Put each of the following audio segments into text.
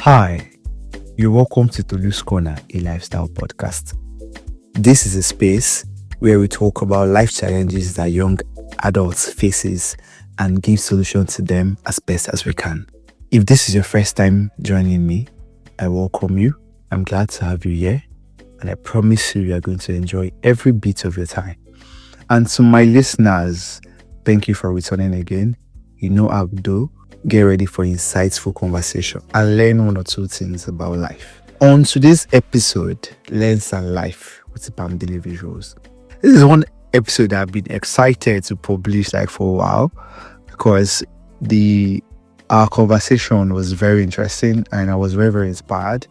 Hi, you're welcome to Tolu's Corner, a lifestyle podcast. This is a space where we talk about life challenges that young adults faces and give solutions to them as best as we can. If this is your first time joining me, I welcome you. I'm glad to have you here, and I promise you are going to enjoy every bit of your time. And to my listeners, thank you for returning again. You know how we do. Get ready for insightful conversation and learn one or two things about life. On today's episode, Lens and Life with Bamidele Visuals. This is one episode I've been excited to publish for a while because our conversation was very interesting and I was very, very inspired.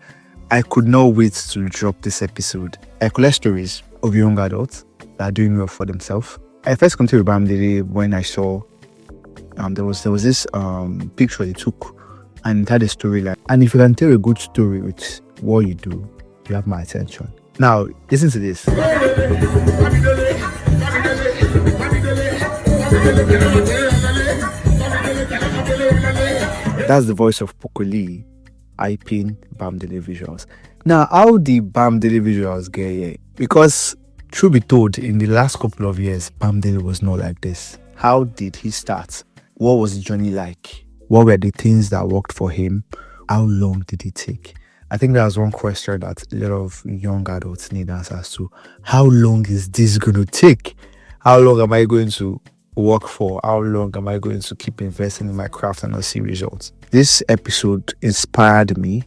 I could not wait to drop this episode. I collect stories of young adults that are doing well for themselves. I first came to Bamidele when I saw there was this picture they took and it had a storyline. And if you can tell a good story with what you do, you have my attention. Now, listen to this. That's the voice of Pokoli hyping Bamidele Visuals. Now, how did Bamidele Visuals get here? Because, truth be told, in the last couple of years, Bamidele was not like this. How did he start? What was his journey like? What were the things that worked for him? How long did it take? I think that's one question that a lot of young adults need answers to. How long is this going to take? How long am I going to work for? How long am I going to keep investing in my craft and not see results? This episode inspired me,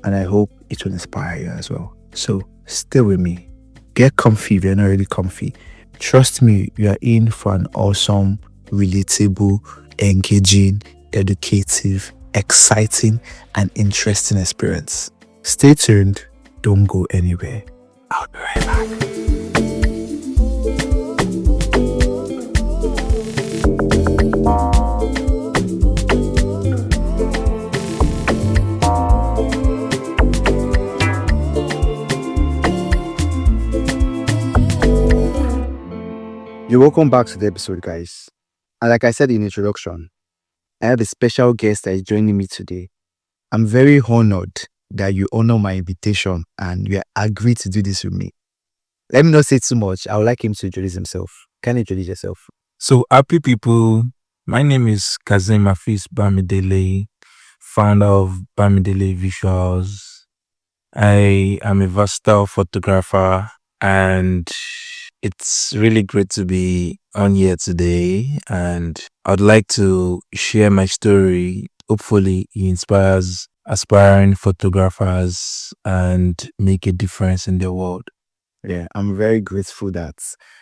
and I hope it will inspire you as well. So stay with me. Get comfy if you're not really comfy. Trust me, you are in for an awesome, relatable, engaging, educative, exciting, and interesting experience. Stay tuned. Don't go anywhere. I'll be right back. You're welcome back to the episode, guys. And like I said in the introduction, I have a special guest that is joining me today. I'm very honored that you honor my invitation and you agreed to do this with me. Let me not say too much. I would like him to introduce himself. Can you introduce yourself? So, happy people, my name is Kazim Afis Bamidele, founder of Bamidele Visuals. I am a versatile photographer and it's really great to be on here today, and I'd like to share my story. Hopefully it inspires aspiring photographers and make a difference in the world. Yeah, I'm very grateful that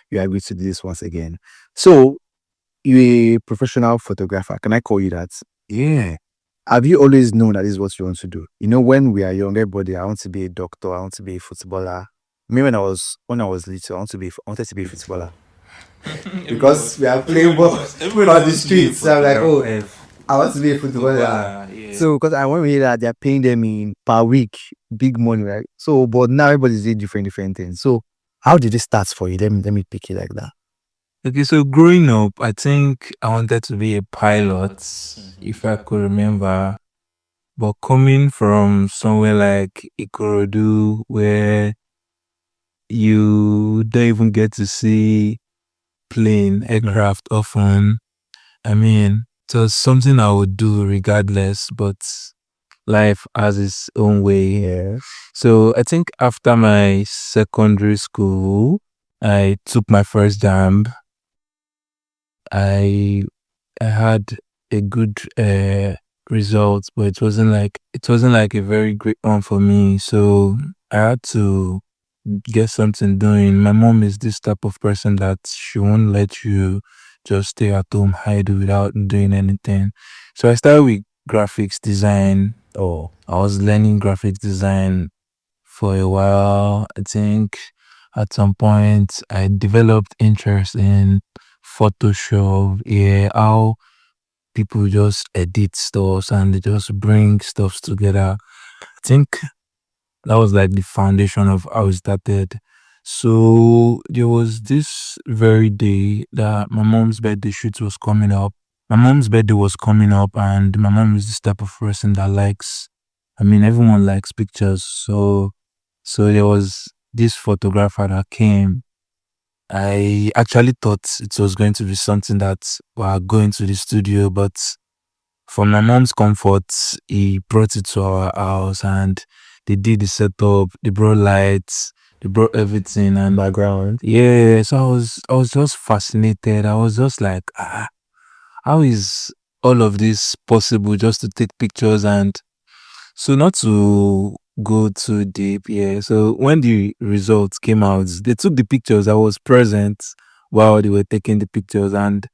you agreed to do this once again. So, you're a professional photographer. Can I call you that? Yeah. Have you always known that this is what you want to do? You know, when we are young, everybody, I want to be a doctor, I want to be a footballer. Me, when I was little, I wanted to be a footballer. Because we are playing ball on the streets. So I'm like, I want to be a footballer. Yeah. So, because I want to hear that they're paying them in per week, big money, right? So, but now everybody's doing different things. So, how did it start for you? Let me pick it like that. Okay, so growing up, I think I wanted to be a pilot, if I could remember. But coming from somewhere like Ikorodu, where you don't even get to see plane, aircraft often, I mean, it was something I would do regardless, but life has its own way. Yeah. So I think after my secondary school, I took my first jam. I had a good result, but it wasn't like a very great one for me. So I had to get something doing. My mom is this type of person that she won't let you just stay at home idle without doing anything. So I started with graphics design. Oh. I was learning graphics design for a while. I think at some point I developed interest in Photoshop, how people just edit stuff and they just bring stuff together. I think that was like the foundation of how it started. So there was this very day that my mom's birthday shoot was coming up. My mom's birthday was coming up, and my mom is this type of person that likes I mean, everyone likes pictures. So there was this photographer that came. I actually thought it was going to be something that we're going to the studio, but for my mom's comfort, he brought it to our house and they did the setup, they brought lights, they brought everything and Background. yeah, so I was just fascinated. I was just like, how is all of this possible just to take pictures and so not to go too deep, yeah. So when the results came out, they took the pictures. I was present while they were taking the pictures, and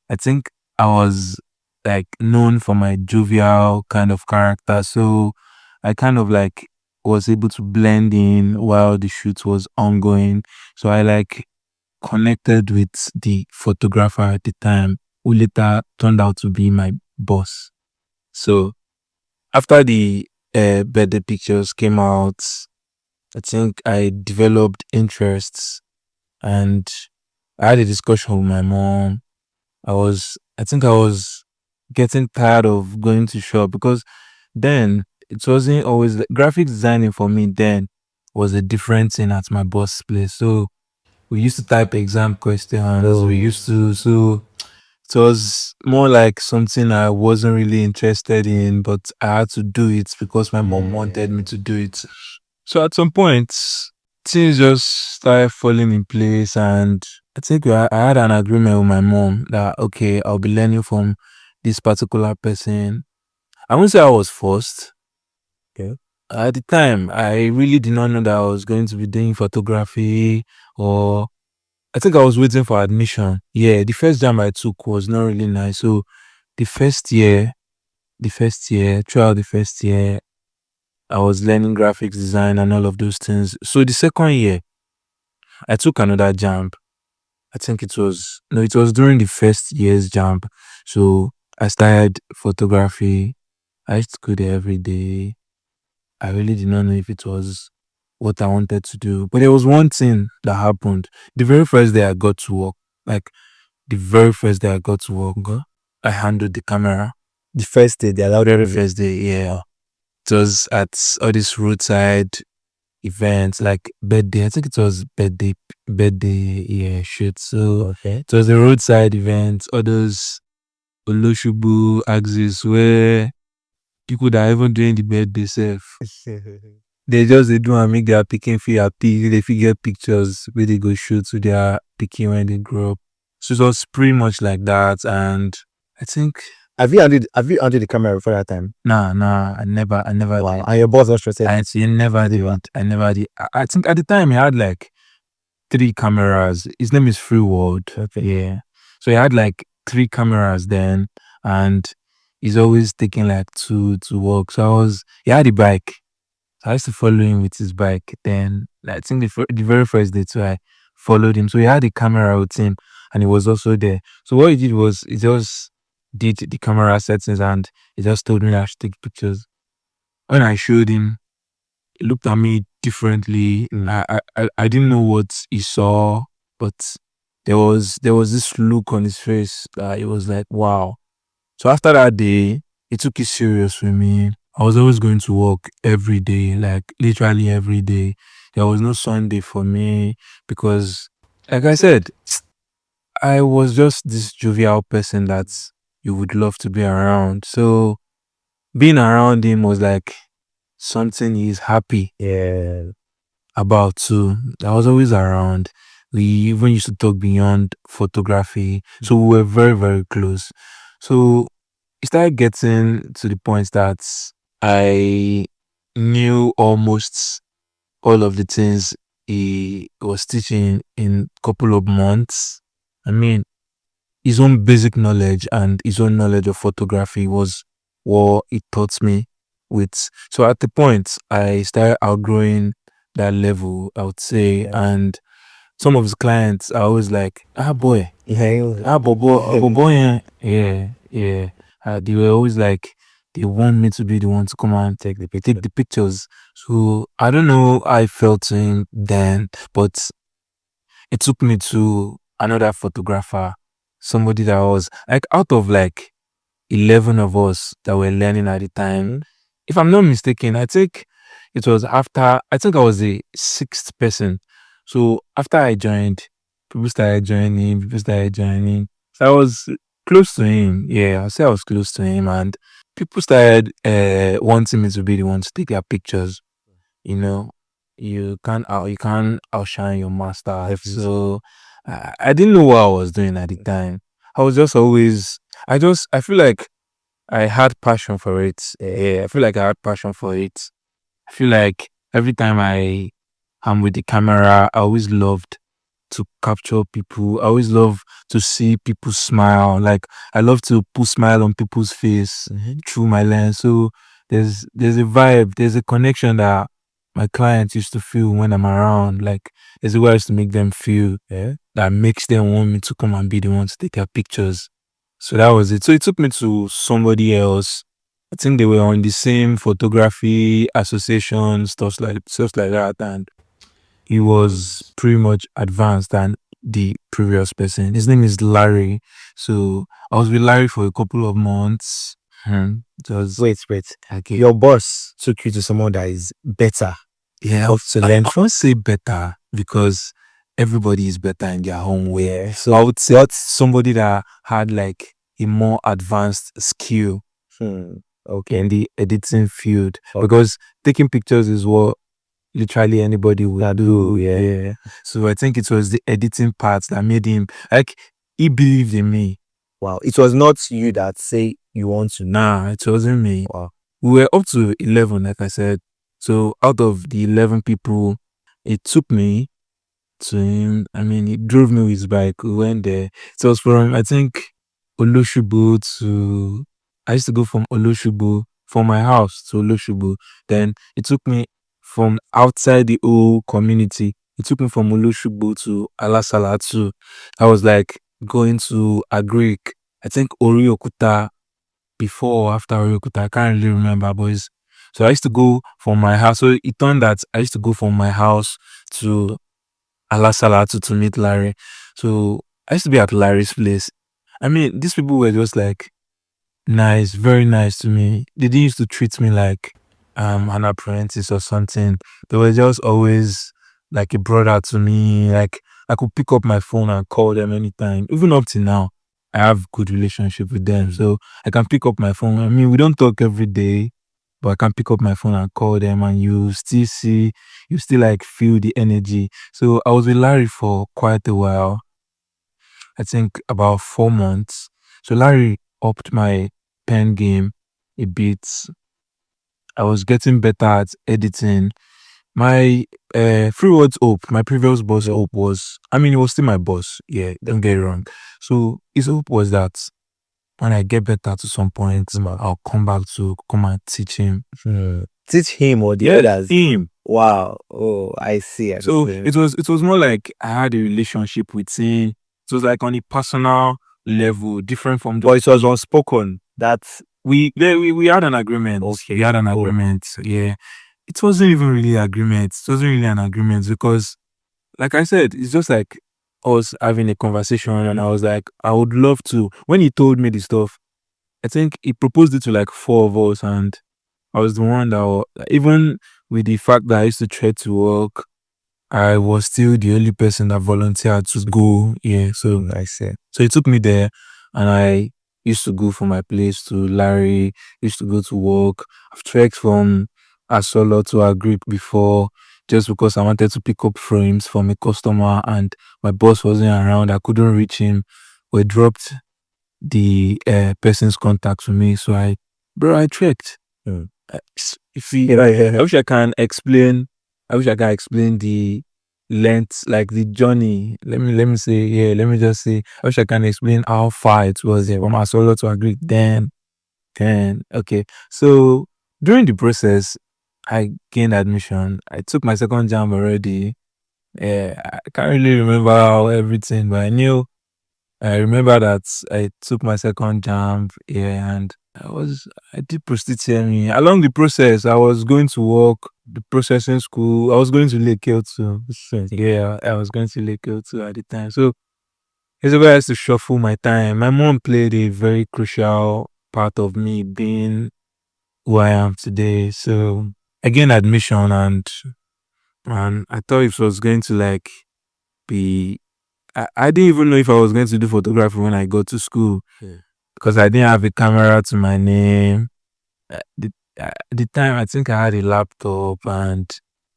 I think I was like known for my jovial kind of character. So I kind of like was able to blend in while the shoot was ongoing. So I like connected with the photographer at the time, who later turned out to be my boss. So after the birthday pictures came out, I think I developed interests and I had a discussion with my mom. I think I was getting tired of going to shop because then it wasn't always graphic designing for me then was a different thing at my boss place. So we used to type exam questions. We used to, so it was more like something I wasn't really interested in, but I had to do it because my mom wanted me to do it. So at some point, things just started falling in place, and I think I had an agreement with my mom that okay, I'll be learning from this particular person. I won't say I was forced. Okay. At the time, I really did not know that I was going to be doing photography or I think I was waiting for admission. Yeah, the first jam I took was not really nice. So the throughout the first year, I was learning graphics design and all of those things. So the second year, I took another jump. I think it was during the first year's jump. So I started photography. I used to go there every day. I really did not know if it was what I wanted to do. But there was one thing that happened. The very first day I got to work, like the very first day I got to work, I handled the camera. The first day they allowed Very everybody. first day, yeah. It was at all these roadside events like birthday. I think it was birthday, yeah, shoot. So Okay. it was a roadside event, all those Oloshubu axis where people that are even doing the birthday self. They do and make their picking feel happy. They figure pictures where they go shoot with their picking when they grow up. So it was pretty much like that. And I think Have you handled the camera before that time? nah, I never Wow. did. And your boss was trusted. I see never did. I never did. I think at the time he had like 3 cameras. His name is Free World. Okay. Yeah. So he had like 3 cameras then and he's always taking like two to work. So he had a bike. So I used to follow him with his bike. Then I think the very first day too, I followed him. So he had a camera with him and he was also there. So what he did was he just did the camera settings and he just told me that I should take pictures. When I showed him, he looked at me differently. I didn't know what he saw, but there was this look on his face that it was like, wow. So after that day, he took it serious with me. I was always going to work every day, like literally every day. There was no Sunday for me because, like I said, I was just this jovial person that you would love to be around. So being around him was like something he's happy Yeah. about too. I was always around. We even used to talk beyond photography. So we were very, very close. So it started getting to the point that I knew almost all of the things he was teaching in a couple of months. I mean, his own basic knowledge and his own knowledge of photography was what he taught me with. So at the point, I started outgrowing that level, I would say. Yeah. And some of his clients are always like, boy, Yeah. bobo, yeah, yeah. They were always like, they want me to be the one to come and take the pictures. So I don't know how I felt him then, but it took me to another photographer, somebody that was like out of like 11 of us that were learning at the time. if I'm not mistaken, I think it was after, I think I was the sixth person. So after I joined, people started joining. So I was close to him. Yeah, I'll say I was close to him, and people started wanting me to be the one to take their pictures. You know, you can't outshine your master. Definitely. So I didn't know what I was doing at the time. I was just always I feel like I had passion for it. Yeah, I feel like I had passion for it. I feel like every time I am with the camera, I always loved to capture people. I always love to see people smile. Like I love to put smile on people's face through my lens. So there's a vibe, there's a connection that my clients used to feel when I'm around. Like there's a way I used to make them feel that makes them want me to come and be the one to take their pictures. So that was it. So it took me to somebody else. I think they were on the same photography association, stuff like that, and he was pretty much advanced than the previous person. His name is Larry. So I was with Larry for a couple of months. It was Wait. okay. Your boss took you to someone that is better. Yeah, Excellent. I won't say better because everybody is better in their own way. Yeah. So I would say that's somebody that had like a more advanced skill Okay. in the editing field, because taking pictures is what literally anybody would do. Yeah. So I think it was the editing part that made him, like, he believed in me. Wow. It was not you that say you want to. Nah, it wasn't me. Wow. We were up to 11, like I said. So out of the 11 people, it took me to him. I mean, he drove me with his bike. We went there. So it was from, I think, Oloshubu to, I used to go from Oloshubu, from my house to Oloshubu. Then it took me from outside the whole community. It took me from Oloshubu to Alasala too. I was like going to Agric. I think Oriokuta before or after Oriokuta. I can't really remember, boys. So I used to go from my house. So it turned that I used to go from my house to Alasala to meet Larry. So I used to be at Larry's place. I mean, these people were just like nice, very nice to me. They didn't used to treat me like an apprentice or something. They were just always like a brother to me. Like I could pick up my phone and call them anytime. Even up to now, I have good relationship with them. So I can pick up my phone. I mean, we don't talk every day, but I can pick up my phone and call them, and you still like feel the energy. So I was with Larry for quite a while. I think about 4 months. So Larry upped my pen game a bit. I was getting better at editing. My free words hope, my previous boss hope was, I mean, he was still my boss. Yeah, don't get it wrong. So his hope was that when I get better to some point, I'll come back to come and teach him. Teach him or the others. Him. Wow. Oh, I see. So it was more like I had a relationship with him. It was like on a personal level, different from. But it was unspoken. That's We had an agreement. Okay. We had an agreement. Yeah. It wasn't even really agreement. It wasn't really an agreement because, like I said, it's just like us having a conversation, and I was like, I would love to. When he told me this stuff, I think he proposed it to like 4 of us, and I was the one that even with the fact that I used to try to work, I was still the only person that volunteered to go. Yeah. So I see. So he took me there, and I used to go from my place to Larry, used to go to work. I've trekked from Asolo to Agric before, just because I wanted to pick up frames from a customer and my boss wasn't around. I couldn't reach him. We dropped the person's contact to me. So I trekked. If we, I wish I can explain. I wish I can explain the length, like the journey. Let me say, yeah. Let me just say, I wish I can explain how far it was from Asolo to Agric. Then, okay. So during the process, I gained admission. I took my second jam already. Yeah, I can't really remember how everything, but I remember that I took my second jam, yeah, and I did prostituting. Along the process, I was going to work, the processing school. I was going to Lake too. Yeah, I was going to Lake too at the time. So it's where I used to shuffle my time. My mom played a very crucial part of me being who I am today. So I gained admission and I thought it was going to like be I didn't even know if I was going to do photography when I got to school because I didn't have a camera to my name. At the time, I think I had a laptop and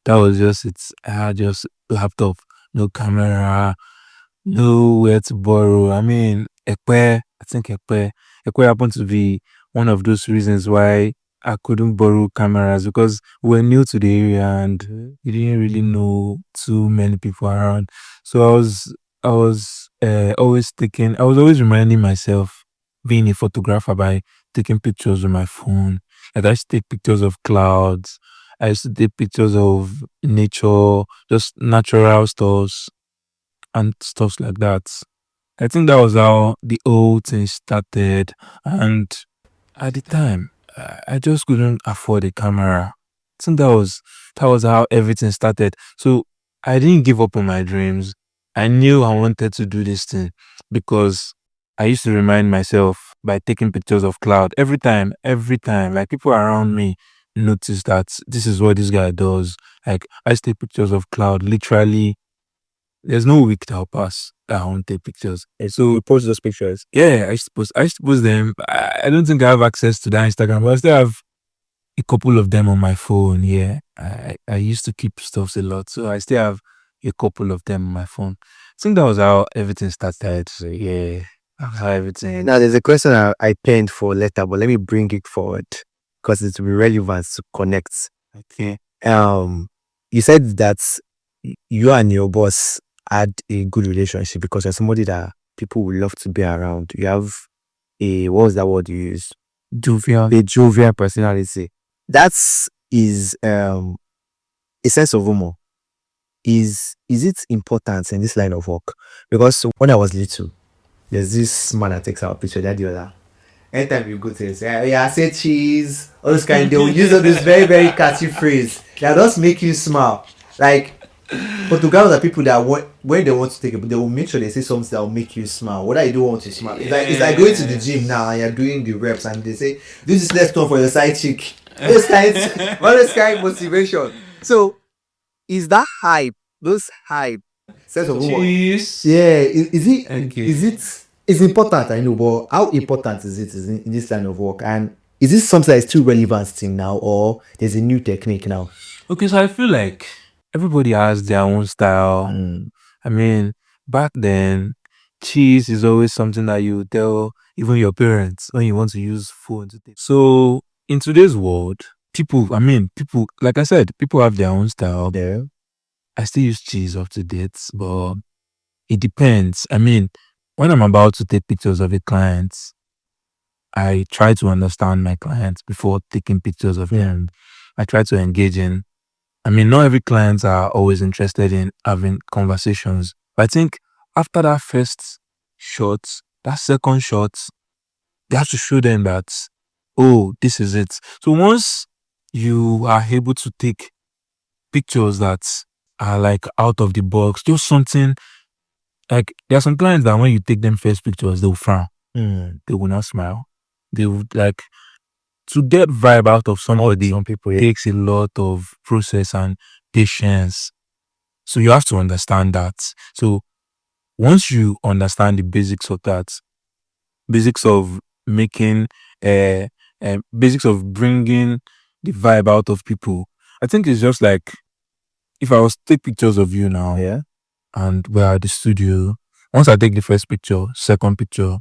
that was just it. I had just a laptop, no camera, nowhere to borrow. I mean, I think Ekpe happened to be one of those reasons why I couldn't borrow cameras because we're new to the area and we didn't really know too many people around. So I was always reminding myself being a photographer by taking pictures with my phone. Like I used to take pictures of clouds. I used to take pictures of nature, just natural stuff and stuff like that. I think that was how the whole thing started. And at the time, I just couldn't afford a camera. I think that was how everything started. So I didn't give up on my dreams. I knew I wanted to do this thing because I used to remind myself by taking pictures of cloud every time, like people around me notice that this is what this guy does. Like I used to take pictures of cloud literally there's no week that'll pass that I won't take pictures. And so you post those pictures. Yeah, I used to post them. I don't think I have access to that Instagram, but I still have a couple of them on my phone. Yeah, I used to keep stuffs a lot, so I still have a couple of them on my phone. I think that was how everything started. So yeah, that's how everything. Now, there's a question I penned for later, but let me bring it forward because it will be relevant to connect. Okay. You said that you and your boss had a good relationship because you're somebody that people would love to be around. You have what was that word you use? Jovial. A jovial personality. That's is a sense of humor. Is it important in this line of work? Because when I was little, there's this man that takes our picture, that the other. Anytime you go to it, say, yeah, say cheese, all those kind, they will use all this very, very catchy phrase that just make you smile. Like, photographers are people that when they want to take it, they will make sure they say something that will make you smile. Whether you don't want to smile, it's like going to the gym now and you're doing the reps and they say, this is less time for your side chick. Those kinds, all those kind of motivation. So, is that hype, those hype, sense of humor? Cheese. Yeah, is it Okay. is it it's important, I know, but how important is it in this line of work? And is this something that is still relevant till now, or there's a new technique now? Okay, so I feel like everybody has their own style. I mean, back then, cheese is always something that you tell even your parents when you want to use phone to take. So in today's world, people, like I said, people have their own style. Yeah. I still use cheese up to date, but it depends. I mean, when I'm about to take pictures of a client, I try to understand my clients before taking pictures of them. I try to engage in not every clients are always interested in having conversations. But I think after that first shot, that second shot, they have to show them that, oh, this is it. So once you are able to take pictures that are like out of the box, just something like there are some clients that when you take them first pictures, they'll frown. They will not smile. They would like to get vibe out of somebody. Some people, It takes a lot of process and patience. So you have to understand that. So once you understand the basics of that, basics of making, basics of bringing the vibe out of people, I think it's just like if I was to take pictures of you now, yeah. and we're at the studio. Once I take the first picture, second picture,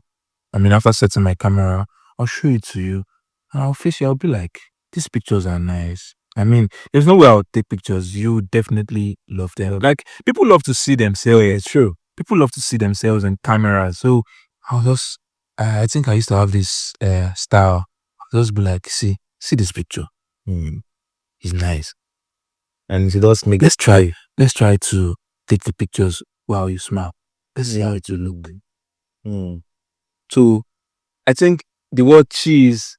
after setting my camera, I'll show it to you, and I'll face you. I'll be like, these pictures are nice. There's no way I'll take pictures. You definitely love them. Like, people love to see themselves. Yeah, it's true. People love to see themselves in cameras. So I'll just, I think I used to have this style. I'll just be like, see this picture. It's nice. And it does make Let's try to take the pictures while you smile. Let's see how it will look. So I think the word cheese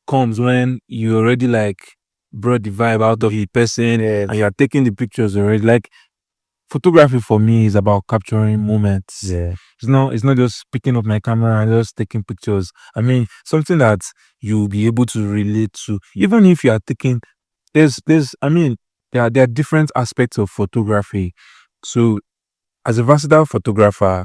comes when you already like brought the vibe out of the person and you're taking the pictures already. Like photography for me is about capturing moments. Yeah. It's not just picking up my camera and just taking pictures. I mean, something that you'll be able to relate to, even if you are taking. There's I mean, there are different aspects of photography. So as a versatile photographer,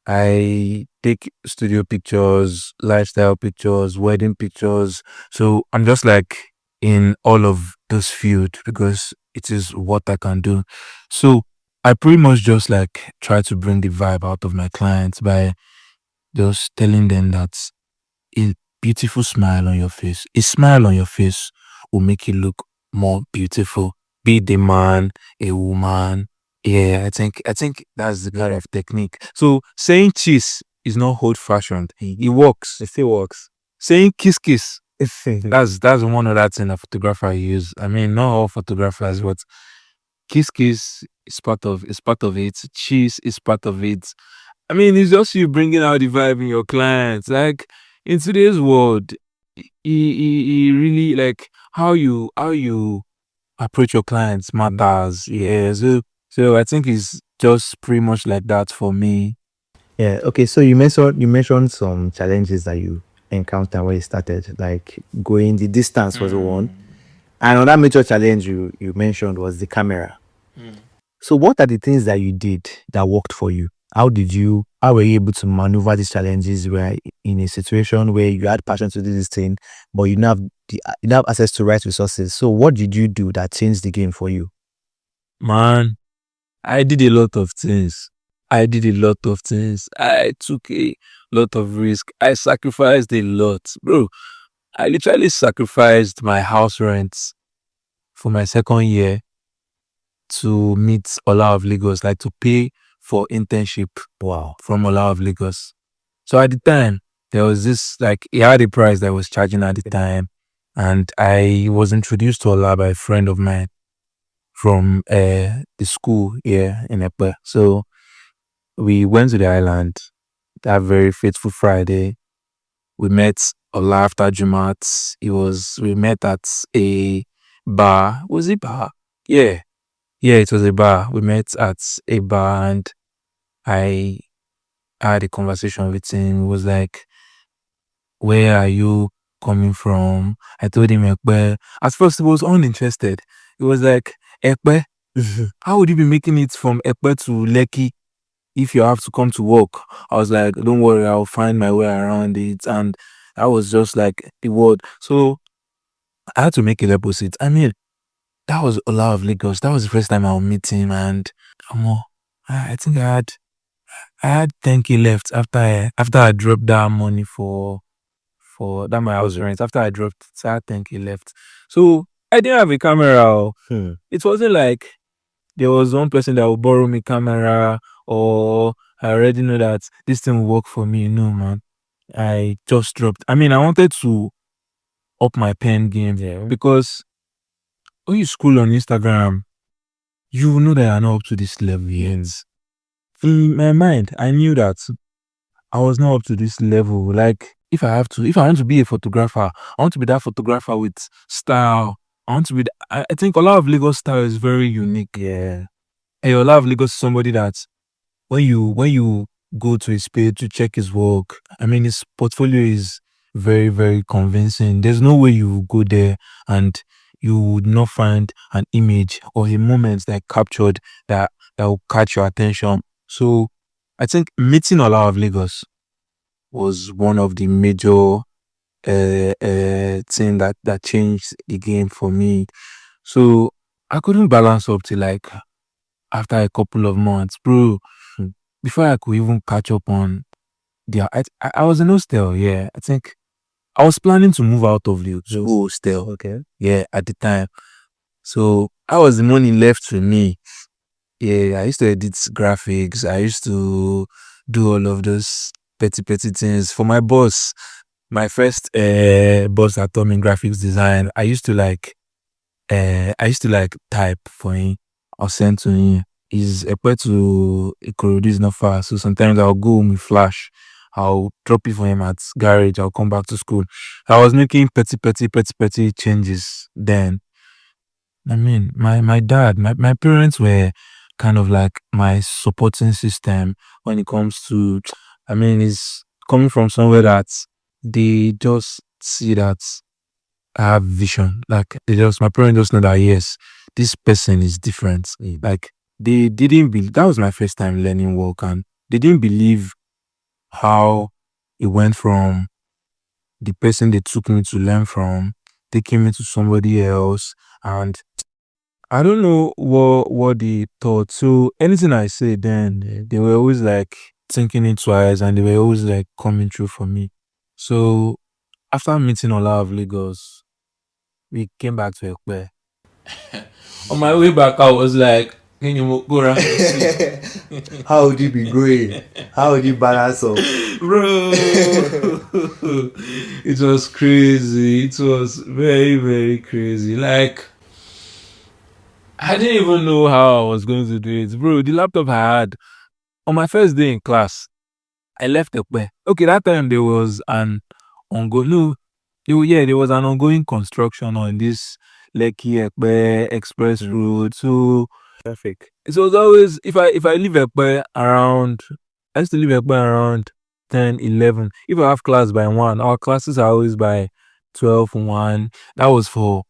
I take studio pictures, lifestyle pictures, wedding pictures. So I'm just like in all of those fields because it is what I can do. So I pretty much just like try to bring the vibe out of my clients by just telling them that a beautiful smile on your face, a smile on your face will make you look more beautiful. Be it a man, a woman. Yeah, I think that's the kind of technique. So saying cheese is not old fashioned. It works. It still works. Saying kiss kiss. Yeah. That's one other thing a photographer use. I mean, not all photographers, but kiss kiss is part of it. Cheese is part of it. I mean, it's just you bringing out the vibe in your clients. Like in today's world, he really like how you approach your clients matters. Yeah, so I think it's just pretty much like that for me. Okay. So you mentioned some challenges that you encountered when you started, like going the distance was one, and another major challenge you mentioned was the camera. So what are the things that you did that worked for you? How were you able to maneuver these challenges where in a situation where you had passion to do this thing, but you don't have access to right resources? So what did you do that changed the game for you? Man, I did a lot of things. I did a lot of things. I took a lot of risk. I sacrificed a lot, bro. I literally sacrificed my house rent for my second year to meet Ola of Lagos, like to pay for internship Wow. from Ola of Lagos. So at the time, there was this like he had a price that I was charging at the time, and I was introduced to Ola by a friend of mine from the school here in Epe. So we went to the island that very fateful Friday. We met Ola after Jumat. We met at a bar. Was it bar? Yeah. Yeah, it was a bar. We met at a bar and I had a conversation with him. It was like, where are you coming from? I told him Ekpe. At first, he was uninterested. He was like, Ekpe? How would you be making it from Ekpe to Lekki if you have to come to work? I was like, don't worry, I'll find my way around it. And that was just like the word. So I had to make a deposit. I mean, that was Ola of Lagos. That was the first time I would meet him. And omo, I think I had 10K left after I dropped that money for that my house rent. After I dropped it, I had 10K left. So I didn't have a camera. Oh. Hmm. It wasn't like there was one person that would borrow me camera or I already know that this thing will work for me. No, man. I just dropped. I mean, I wanted to up my pen game Yeah. because when you scroll on Instagram, you will know that you're not up to this level yet. In my mind, I knew that I was not up to this level. Like, if I want to be a photographer, I want to be that photographer with style. I want to be, I think a lot of Lagos style is very unique. Yeah. And a lot of Lagos is somebody that when you go to his page to check his work, I mean, his portfolio is very, very convincing. There's no way you go there and you would not find an image or a moment that captured that will catch your attention. So I think meeting a lot of Lagos was one of the major thing that changed the game for me. So I couldn't balance up till like after a couple of months, bro. Before I could even catch up on I was in hostel. Yeah, I think I was planning to move out of the school hostel. Okay. Yeah, at the time. So how was the money left with me? Yeah, I used to edit graphics. I used to do all of those petty things for my boss. My first boss that taught me graphics design. I used to like type for him. I'll send to him. He's Epe to Ikorodu is not far. So sometimes I'll go home with flash. I'll drop it for him at garage. I'll come back to school. I was making petty changes then. I mean, my dad, my parents were kind of like my supporting system when it comes to, I mean, it's coming from somewhere that they just see that I have vision. Like my parents just know that yes, this person is different. Like they didn't believe that was my first time learning work, and they didn't believe how it went from the person they took me to learn from, taking me to somebody else, and I don't know what they thought. So anything I say then, they were always like thinking it twice, and they were always like coming through for me. So after meeting Ola of Lagos, we came back to Ekpe. On my way back, I was like, can you go around and see? How would you be going? How would you balance up? Bro, it was crazy. It was very, very crazy. Like, I didn't even know how I was going to do it. Bro, the laptop I had on my first day in class, I left Ekpe. Okay, that time there was an ongoing, no, there was an ongoing construction on this Lekki Ekpe Express Road. So Traffic. it was always, if I leave Ekpe around, I used to leave Ekpe around 10, 11. If I have class by 1, our classes are always by 12, 1. That was for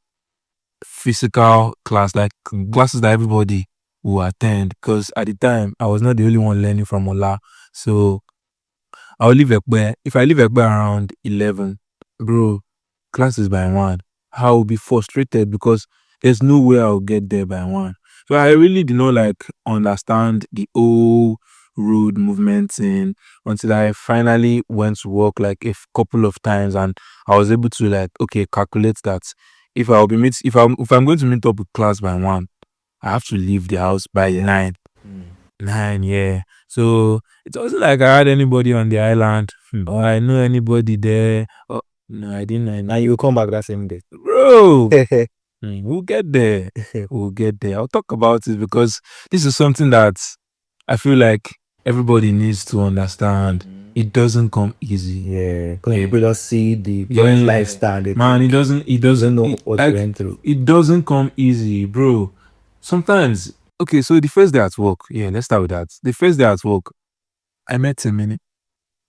physical class, like classes that everybody will attend. Because at the time, I was not the only one learning from Ola. So I'll leave Ekpe. If I leave Ekpe around 11, bro, class is by 1. I will be frustrated because there's no way I'll get there by 1. So I really did not like understand the whole road movement thing until I finally went to work like a couple of times, and I was able to like, okay, calculate that if I'm going to meet up with class by 1, I have to leave the house by 9. 9, yeah. So it wasn't like I had anybody on the island or I know anybody there. Oh, no, I didn't. And you will come back that same day. Bro, we'll get there. We'll get there. I'll talk about it because this is something that I feel like everybody needs to understand. It doesn't come easy. Yeah, because people just see the Yeah, lifestyle. They man, it doesn't know it, what like, you went through. it doesn't come easy, bro. Sometimes, okay, so the first day at work, yeah, let's start with that. The first day at work, I met Timini.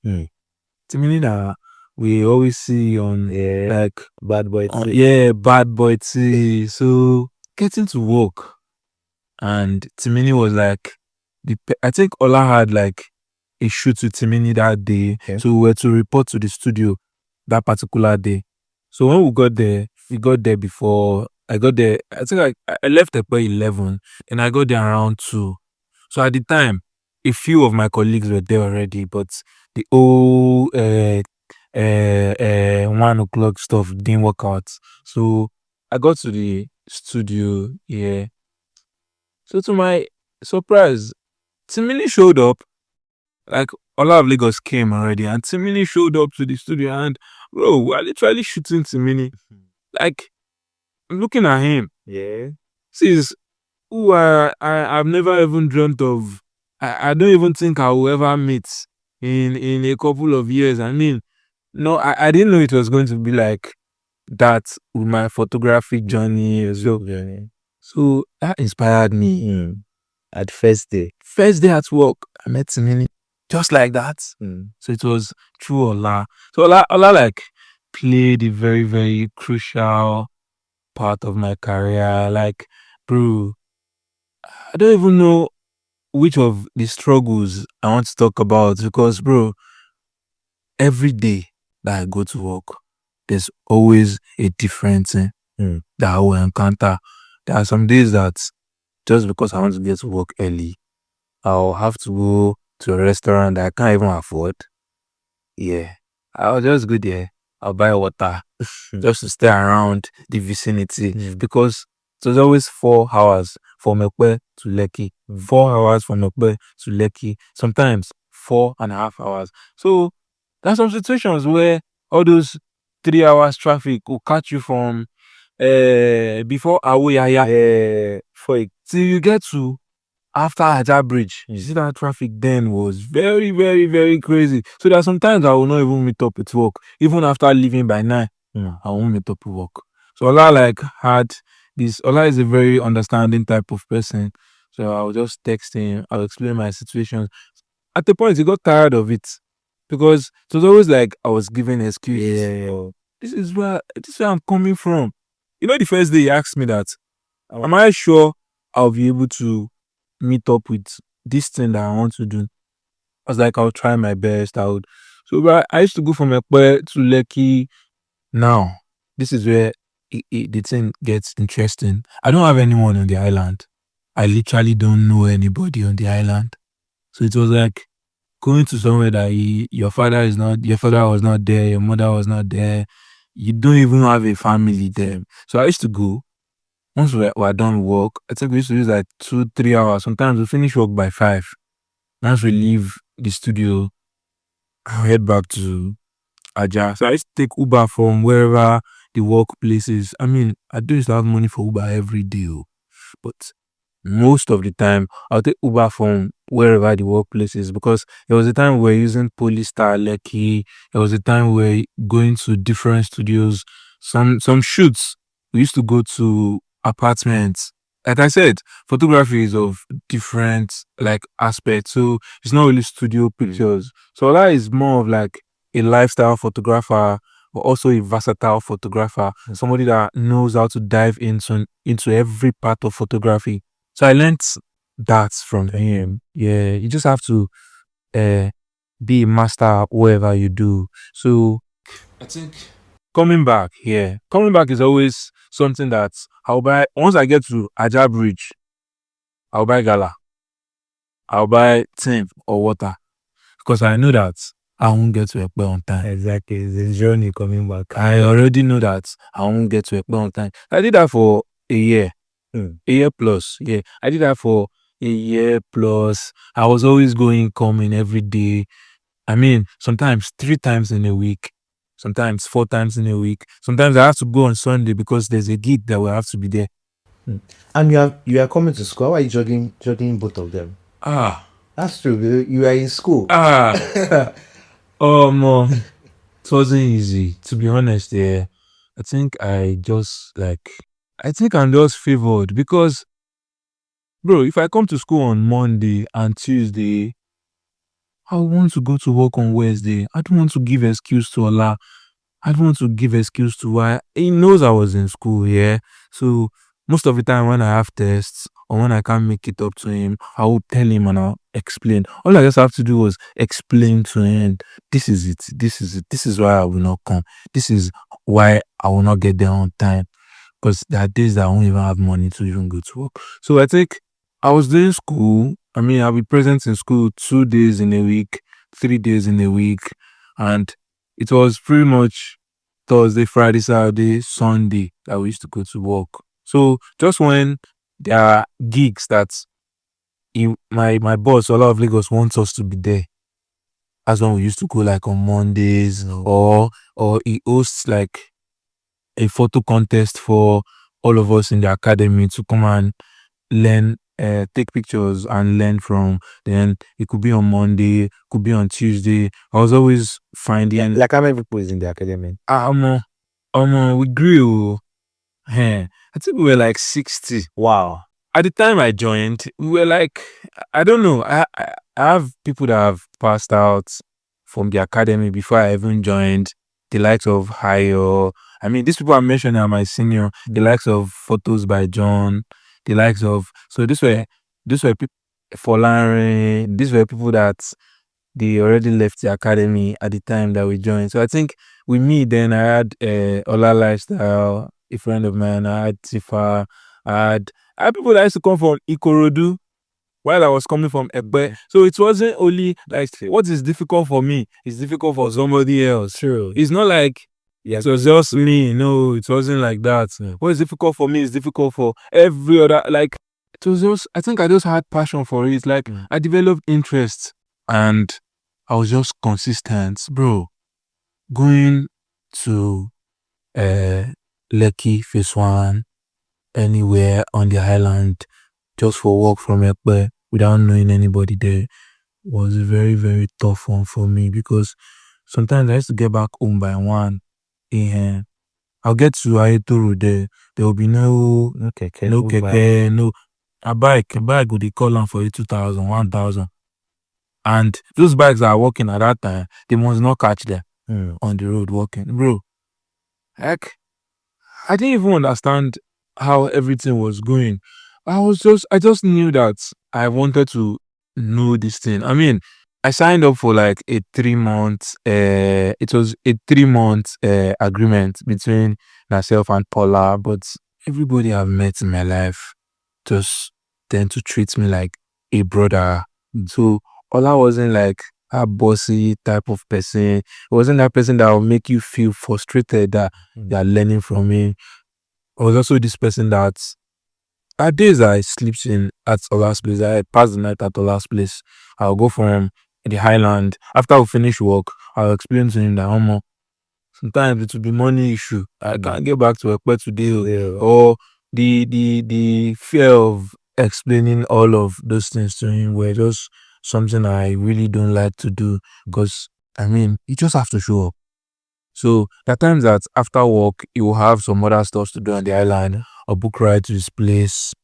Timini that we always see on like Bad boy. Bad Boy T. So getting to work, and Timini was like, I think Ola had like a shoot with Timini that day, so we were to report to the studio that particular day. So when we got there before I got there. I think I left at 11, and I got there around 2. So at the time, a few of my colleagues were there already, but the whole 1 o'clock stuff didn't work out. So I got to the studio, yeah. So to my surprise, Timini showed up. Like, Ola of Lagos came already, and Timini showed up to the studio, and bro, we're literally shooting Timini. Like, I'm looking at him. Yeah. This who I've never even dreamt of. I don't even think I will ever meet in a couple of years. I mean, no, I didn't know it was going to be like that with my photographic journey as well. So that inspired me. At first day. First day at work, I met Simini just like that. So it was through Ola. So Ola like played a very, very crucial part of my career. Like, bro, I don't even know which of the struggles I want to talk about because, bro, every day that I go to work, there's always a different thing that I will encounter. There are some days that just because I want to get to work early, I'll have to go to a restaurant that I can't even afford. Yeah, I'll just go there. I'll buy water just to stay around the vicinity because it was always 4 hours from Ekpe to Lekki, 4 hours from Ekpe to Lekki, sometimes 4.5 hours. So there's some situations where all those 3 hours traffic will catch you from before Awoyaya till you get to after Ajah Bridge. You see that traffic then was very, very, very crazy. So there are sometimes I will not even meet up at work. Even after leaving by 9, I won't meet up at work. So Ola like had this. Ola is a very understanding type of person. So I'll just text him, I'll explain my situation. At the point, he got tired of it because it was always like I was giving excuses. Yeah. This is where I'm coming from. The first day he asked me that, am I sure I'll be able to meet up with this thing that I want to do? I was like, I'll try my best. But I used to go from Ekpe to Lekki. Now, this is where the thing gets interesting. I don't have anyone on the island. I literally don't know anybody on the island. So it was like going to somewhere that your father was not there, your mother was not there. You don't even have a family there. So I used to go. Once we're done work, I think we used to use like 2-3 hours. Sometimes we finish work by 5. Once we leave the studio, I head back to Aja. So I used to take Uber from wherever the workplace is. I mean, I do used to have money for Uber every day, oh. But most of the time, I'll take Uber from wherever the workplace is, because there was a time we were using Polystar, Lekki. There was a time we were going to different studios. Some shoots, we used to go to apartments. Like I said, photography is of different like aspects. So it's not really studio pictures. So that is more of like a lifestyle photographer, but also a versatile photographer, somebody that knows how to dive into every part of photography. So I learned that from him. Yeah, you just have to uh, be a master at whatever you do. So I think coming back is always something that I'll buy. Once I get to Aja Bridge, I'll buy gala, I'll buy tin or water, because I know that I won't get to Ekpe on time. Exactly. It's a journey coming back. I already know that I won't get to Ekpe on time. I did that for a year. A year plus. Yeah. I did that for a year plus. I was always going, coming every day. I mean, sometimes 3 times in a week, sometimes 4 times in a week. Sometimes I have to go on Sunday because there's a gig that will have to be there. And you are coming to school. How are you juggling both of them? Ah, That's true. You are in school. oh, mom. It wasn't easy, to be honest. Yeah. I think I'm just favored because, bro, if I come to school on Monday and Tuesday, I want to go to work on Wednesday. I don't want to give excuse to Allah. I don't want to give excuse to why. He knows I was in school, yeah. So most of the time when I have tests or when I can't make it up to him, I will tell him and I'll explain. All I just have to do was explain to him, this is it, this is it, this is why I will not come. This is why I will not get there on time. Because there are days that I won't even have money to even go to work. So I think I was doing school. I mean, I'll be present in school 2 days in a week, 3 days in a week. And it was pretty much Thursday, Friday, Saturday, Sunday that we used to go to work. So just when there are gigs that my boss, a lot of Lagos, wants us to be there. That's when we used to go like on Mondays, or he hosts like a photo contest for all of us in the academy to come and learn, take pictures and learn from. Then it could be on Monday, could be on Tuesday. I was always finding Like how many people is in the academy? we grew. I think we were like 60. Wow. At the time I joined, we were like, I don't know. I have people that have passed out from the academy before I even joined. The likes of Hayo. I mean, these people I mentioned are my senior. The likes of Photos by John. The likes of, so these were people for Larry. These were people that they already left the academy at the time that we joined. So I think with me then, I had Ola Lifestyle, a friend of mine. I had Tifa. I had people that used to come from Ikorodu while I was coming from Ekpe. So it wasn't only like what is difficult for me is difficult for somebody else. True. It's not like it was just me. No, it wasn't like that. What is difficult for me is difficult for every other. Like it was just, I think I just had passion for it. Like I developed interest and I was just consistent, bro. Going to Lekki, Phase 1, anywhere on the island, just for work from Ekpe without knowing anybody there was a very, very tough one for me, because sometimes I used to get back home by 1 a.m. I'll get to Ayetoro there. There will be no Okay. keke, no. a bike go dey call am for you 2,000, 1,000. And those bikes that are working at that time, they must not catch them on the road walking. Bro, heck, I didn't even understand how everything was going. I just knew that I wanted to know this thing. I mean, I signed up for like a 3 month, it was a 3 month agreement between myself and Paula, but everybody I've met in my life just tend to treat me like a brother. So Ola wasn't like a bossy type of person. It wasn't that person that will make you feel frustrated that you are learning from me. I was also this person that at days I slept in at Ola's place. I passed the night at Ola's place. I'll go from the Highland. After we finish work, I'll explain to him that sometimes it will be money issue. I can't get back to Ekpe today. Or the fear of explaining all of those things to him were just something I really don't like to do, because I mean, you just have to show up. So there are times that after work, he will have some other stuff to do on the island. I'll book ride to his place.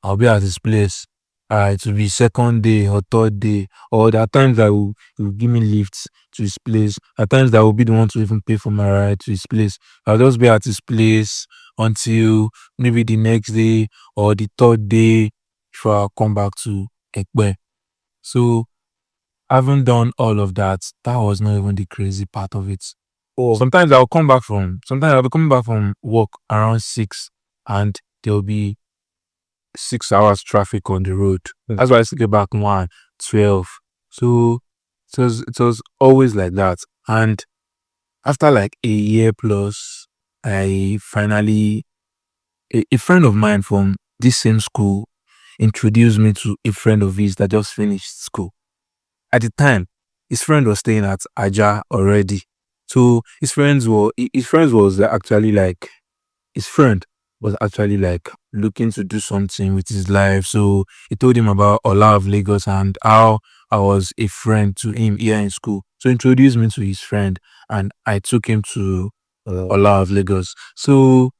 I'll be at his place. It will be second day or third day. Or there are times that he will give me lifts to his place. There are times that I will be the one to even pay for my ride to his place. I'll just be at his place until maybe the next day or the third day before I'll come back to Ekpe. So having done all of that, that was not even the crazy part of it. Sometimes I'll be coming back from work around 6, and there'll be 6 hours traffic on the road. That's why I used to get back 1, 12. So it was always like that. And after like a year plus, I finally, a friend of mine from this same school introduced me to a friend of his that just finished school. At the time, his friend was staying at Aja already. So his friend was actually like looking to do something with his life. So he told him about Ola of Lagos and how I was a friend to him here in school. So he introduced me to his friend, and I took him to Ola of Lagos. So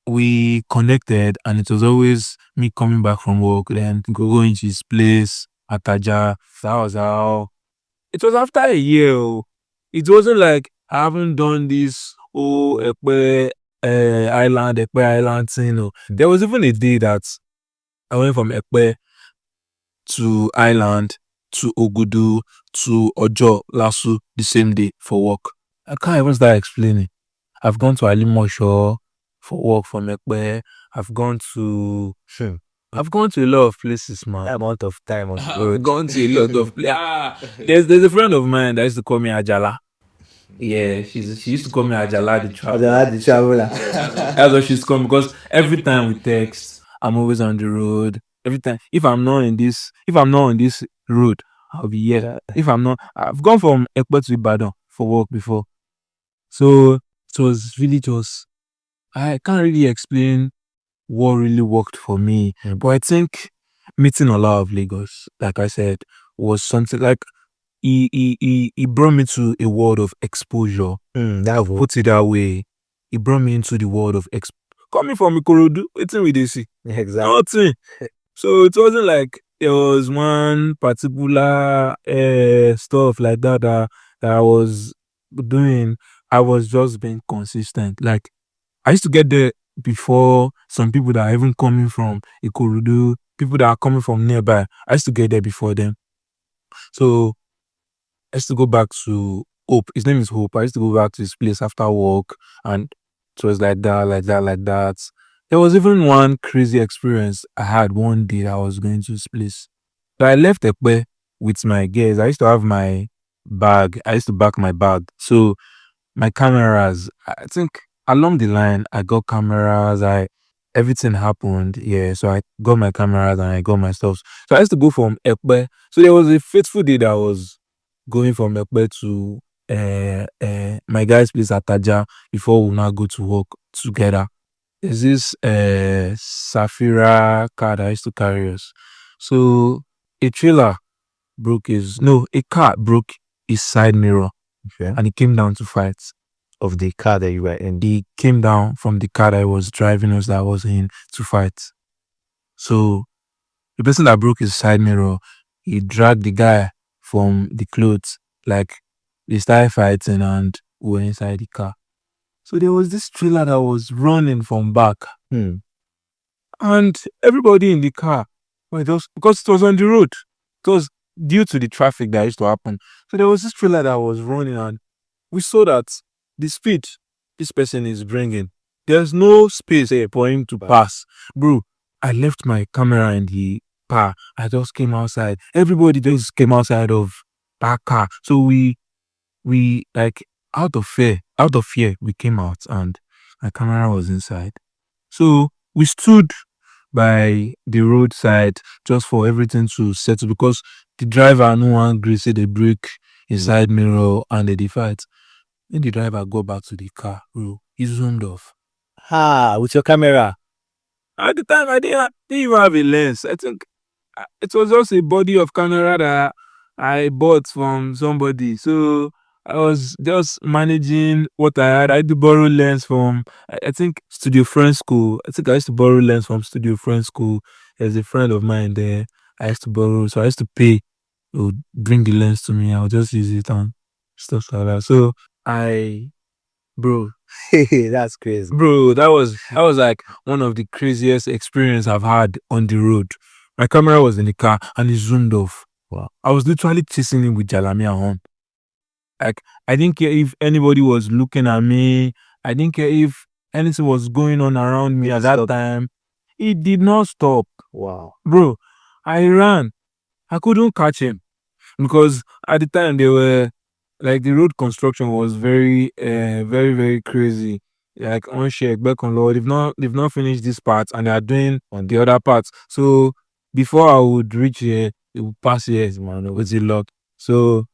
we connected, and it was always me coming back from work, then going to his place at Aja. That was how it was. After a year. It wasn't like I haven't done this Ekpe Island thing. There was even a day that I went from Ekpe to Island to Ogudu to Ojo Lasu the same day for work. I can't even start explaining. I've gone to Alimosho for work from Ekpe. I've gone to a lot of places, man. That amount of time on the road. I've gone to a lot of places. There's a friend of mine that used to call me Ajala. Yeah, she used to call me Ajala the traveler. Ajala the traveler. That's what she's called, because every time we text, I'm always on the road. Every time, if I'm not on this road, I'll be here. If I'm not, I've gone from Ekpe to Ibadan for work before. So it was really just, I can't really explain what really worked for me. But I think meeting Ola of Lagos, like I said, was something like he brought me to a world of exposure. Put it that way. He brought me into the world of coming from Ikorodu, waiting with DC. Exactly. Nothing. So it wasn't like there was one particular stuff like that I was doing. I was just being consistent. Like, I used to get there before some people that are even coming from Ikorodu, people that are coming from nearby. I used to get there before them. So I used to go back to Hope. His name is Hope. I used to go back to his place after work, and it was like that. There was even one crazy experience I had one day that I was going to his place. So I left Ekpe with my gears. I used to have my bag. I used to back my bag. So my cameras, I think along the line, I got cameras. Everything happened. Yeah. So I got my cameras and I got my stuff. So I used to go from Ekpe. So there was a fateful day that I was going from Ekpe to my guy's place at Taja before we now go to work together. There's this Safira car that used to carry us. So a car broke his side mirror, and he came down to fight. Of the car that you were in. He came down from the car that I was driving us, that I was in, to fight. So The person that broke his side mirror, he dragged the guy from the clothes. Like they started fighting and we were inside the car. So there was this trailer that was running from back. And everybody in the car were just because it was on the road. It was due to the traffic that used to happen. So there was this trailer that was running and we saw that the speed this person is bringing, there's no space here for him to pass. Bro, I left my camera in the car. I just came outside. Everybody just came outside of that car. So we like out of fear, we came out and my camera was inside. So we stood by the roadside just for everything to settle because the driver no one gree say they break his side mirror and they fight. When the driver go back to the car, bro, he zoomed off. With your camera. At the time, I didn't even have a lens. I think it was just a body of camera that I bought from somebody. So I was just managing what I had. I had to borrow lens from, I think, Studio Friend School. I think I used to borrow lens from Studio Friend School. There's a friend of mine there. I used to borrow, so I used to pay to bring the lens to me. I'll just use it and stuff like that. So bro, That's crazy. bro, that was like one of the craziest experience I've had on the road. My camera was in the car and it zoomed off. Wow. I was literally chasing him with Jalamiya on. Like I didn't care if anybody was looking at me. I didn't care if anything was going on around me at that time. It did not stop. Wow. Bro, I ran. I couldn't catch him because at the time they were like the road construction was very very crazy. Like on share back on low, they've not finished this part and they are doing on the other parts. So before I would reach here, it would pass here, man, with the lot. So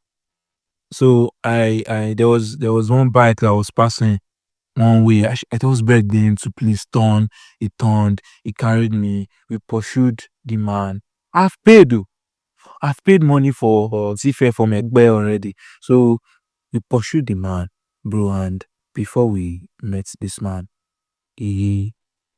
I there was one bike that was passing one way. I just begged him to please turn. He turned. He carried me. We pursued the man. I've paid though. I've paid money for seafare from Egbe already. So we pursued the man, bro. And before we met this man, he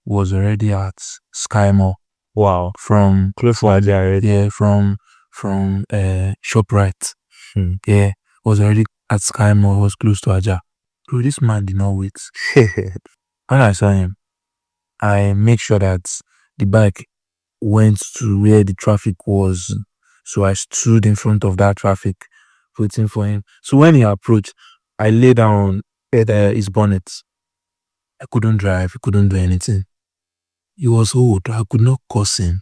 was already at Sky Mall. Wow. From Close to Aja already. Yeah, from ShopRite. Hmm. Yeah, was already at Sky Mall. Was close to Aja. Bro, this man did not wait. When I saw him, I make sure that the bike went to where the traffic was. So I stood in front of that traffic waiting for him. So when he approached, I lay down his bonnet. I couldn't drive. He couldn't do anything. He was old. I could not curse him.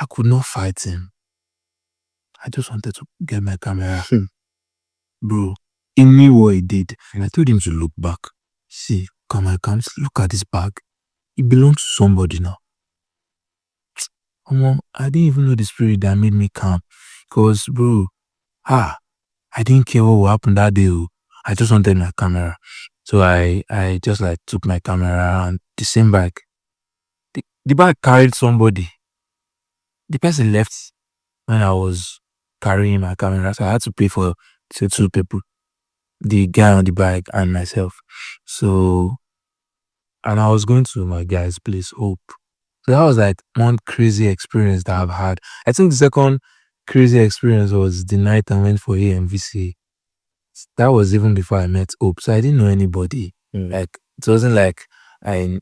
I could not fight him. I just wanted to get my camera. Bro, he knew what he did. And I told him to look back. See, come look at this bag. It belongs to somebody now. I didn't even know the spirit that made me calm. Because, bro, I didn't care what would happen that day. I just wanted my camera. So I just like took my camera and the same bag. The bag carried somebody. The person left when I was carrying my camera. So I had to pay for two people. The guy on the bike and myself. So, and I was going to my guy's place, Hope. So that was like one crazy experience that I've had. I think the second crazy experience was the night I went for AMVC. That was even before I met Hope. So I didn't know anybody. Like it wasn't like I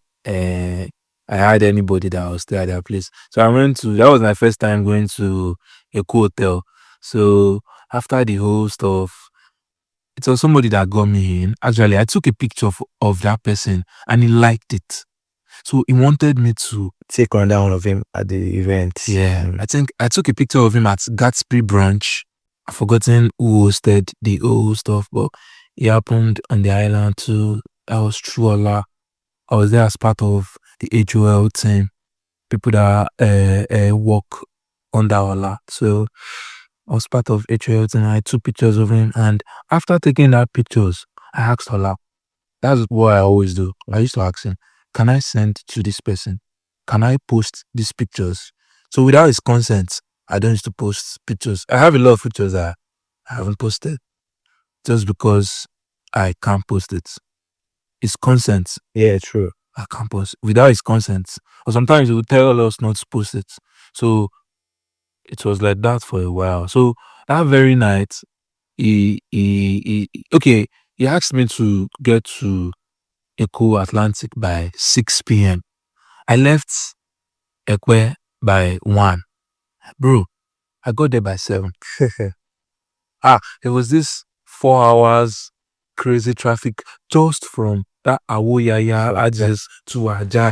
had anybody that was there at that place. So that was my first time going to a cool hotel. So after the whole stuff, it was somebody that got me in. Actually, I took a picture of that person and he liked it. So he wanted me to take on down of him at the event. Yeah. I think I took a picture of him at Gatsby branch. I've forgotten who hosted the whole stuff, but it happened on the island too. I was through Allah. I was there as part of the HOL team. People that work under Allah. So I was part of HOL team. I took pictures of him, and after taking that pictures, I asked Allah. That's what I always do. I used to ask him, can I send to this person? Can I post these pictures? So without his consent, I don't used to post pictures. I have a lot of pictures that I haven't posted just because I can't post it. It's consent. Yeah, true. our campus without his consent. Or sometimes he would tell us not to post it. So it was like that for a while. So that very night, okay, he asked me to get to Eco Atlantic by 6 p.m. I left Ekwe by 1. Bro, I got there by 7. There was this 4 hours crazy traffic just from that Awoyaya Ajes to Aja,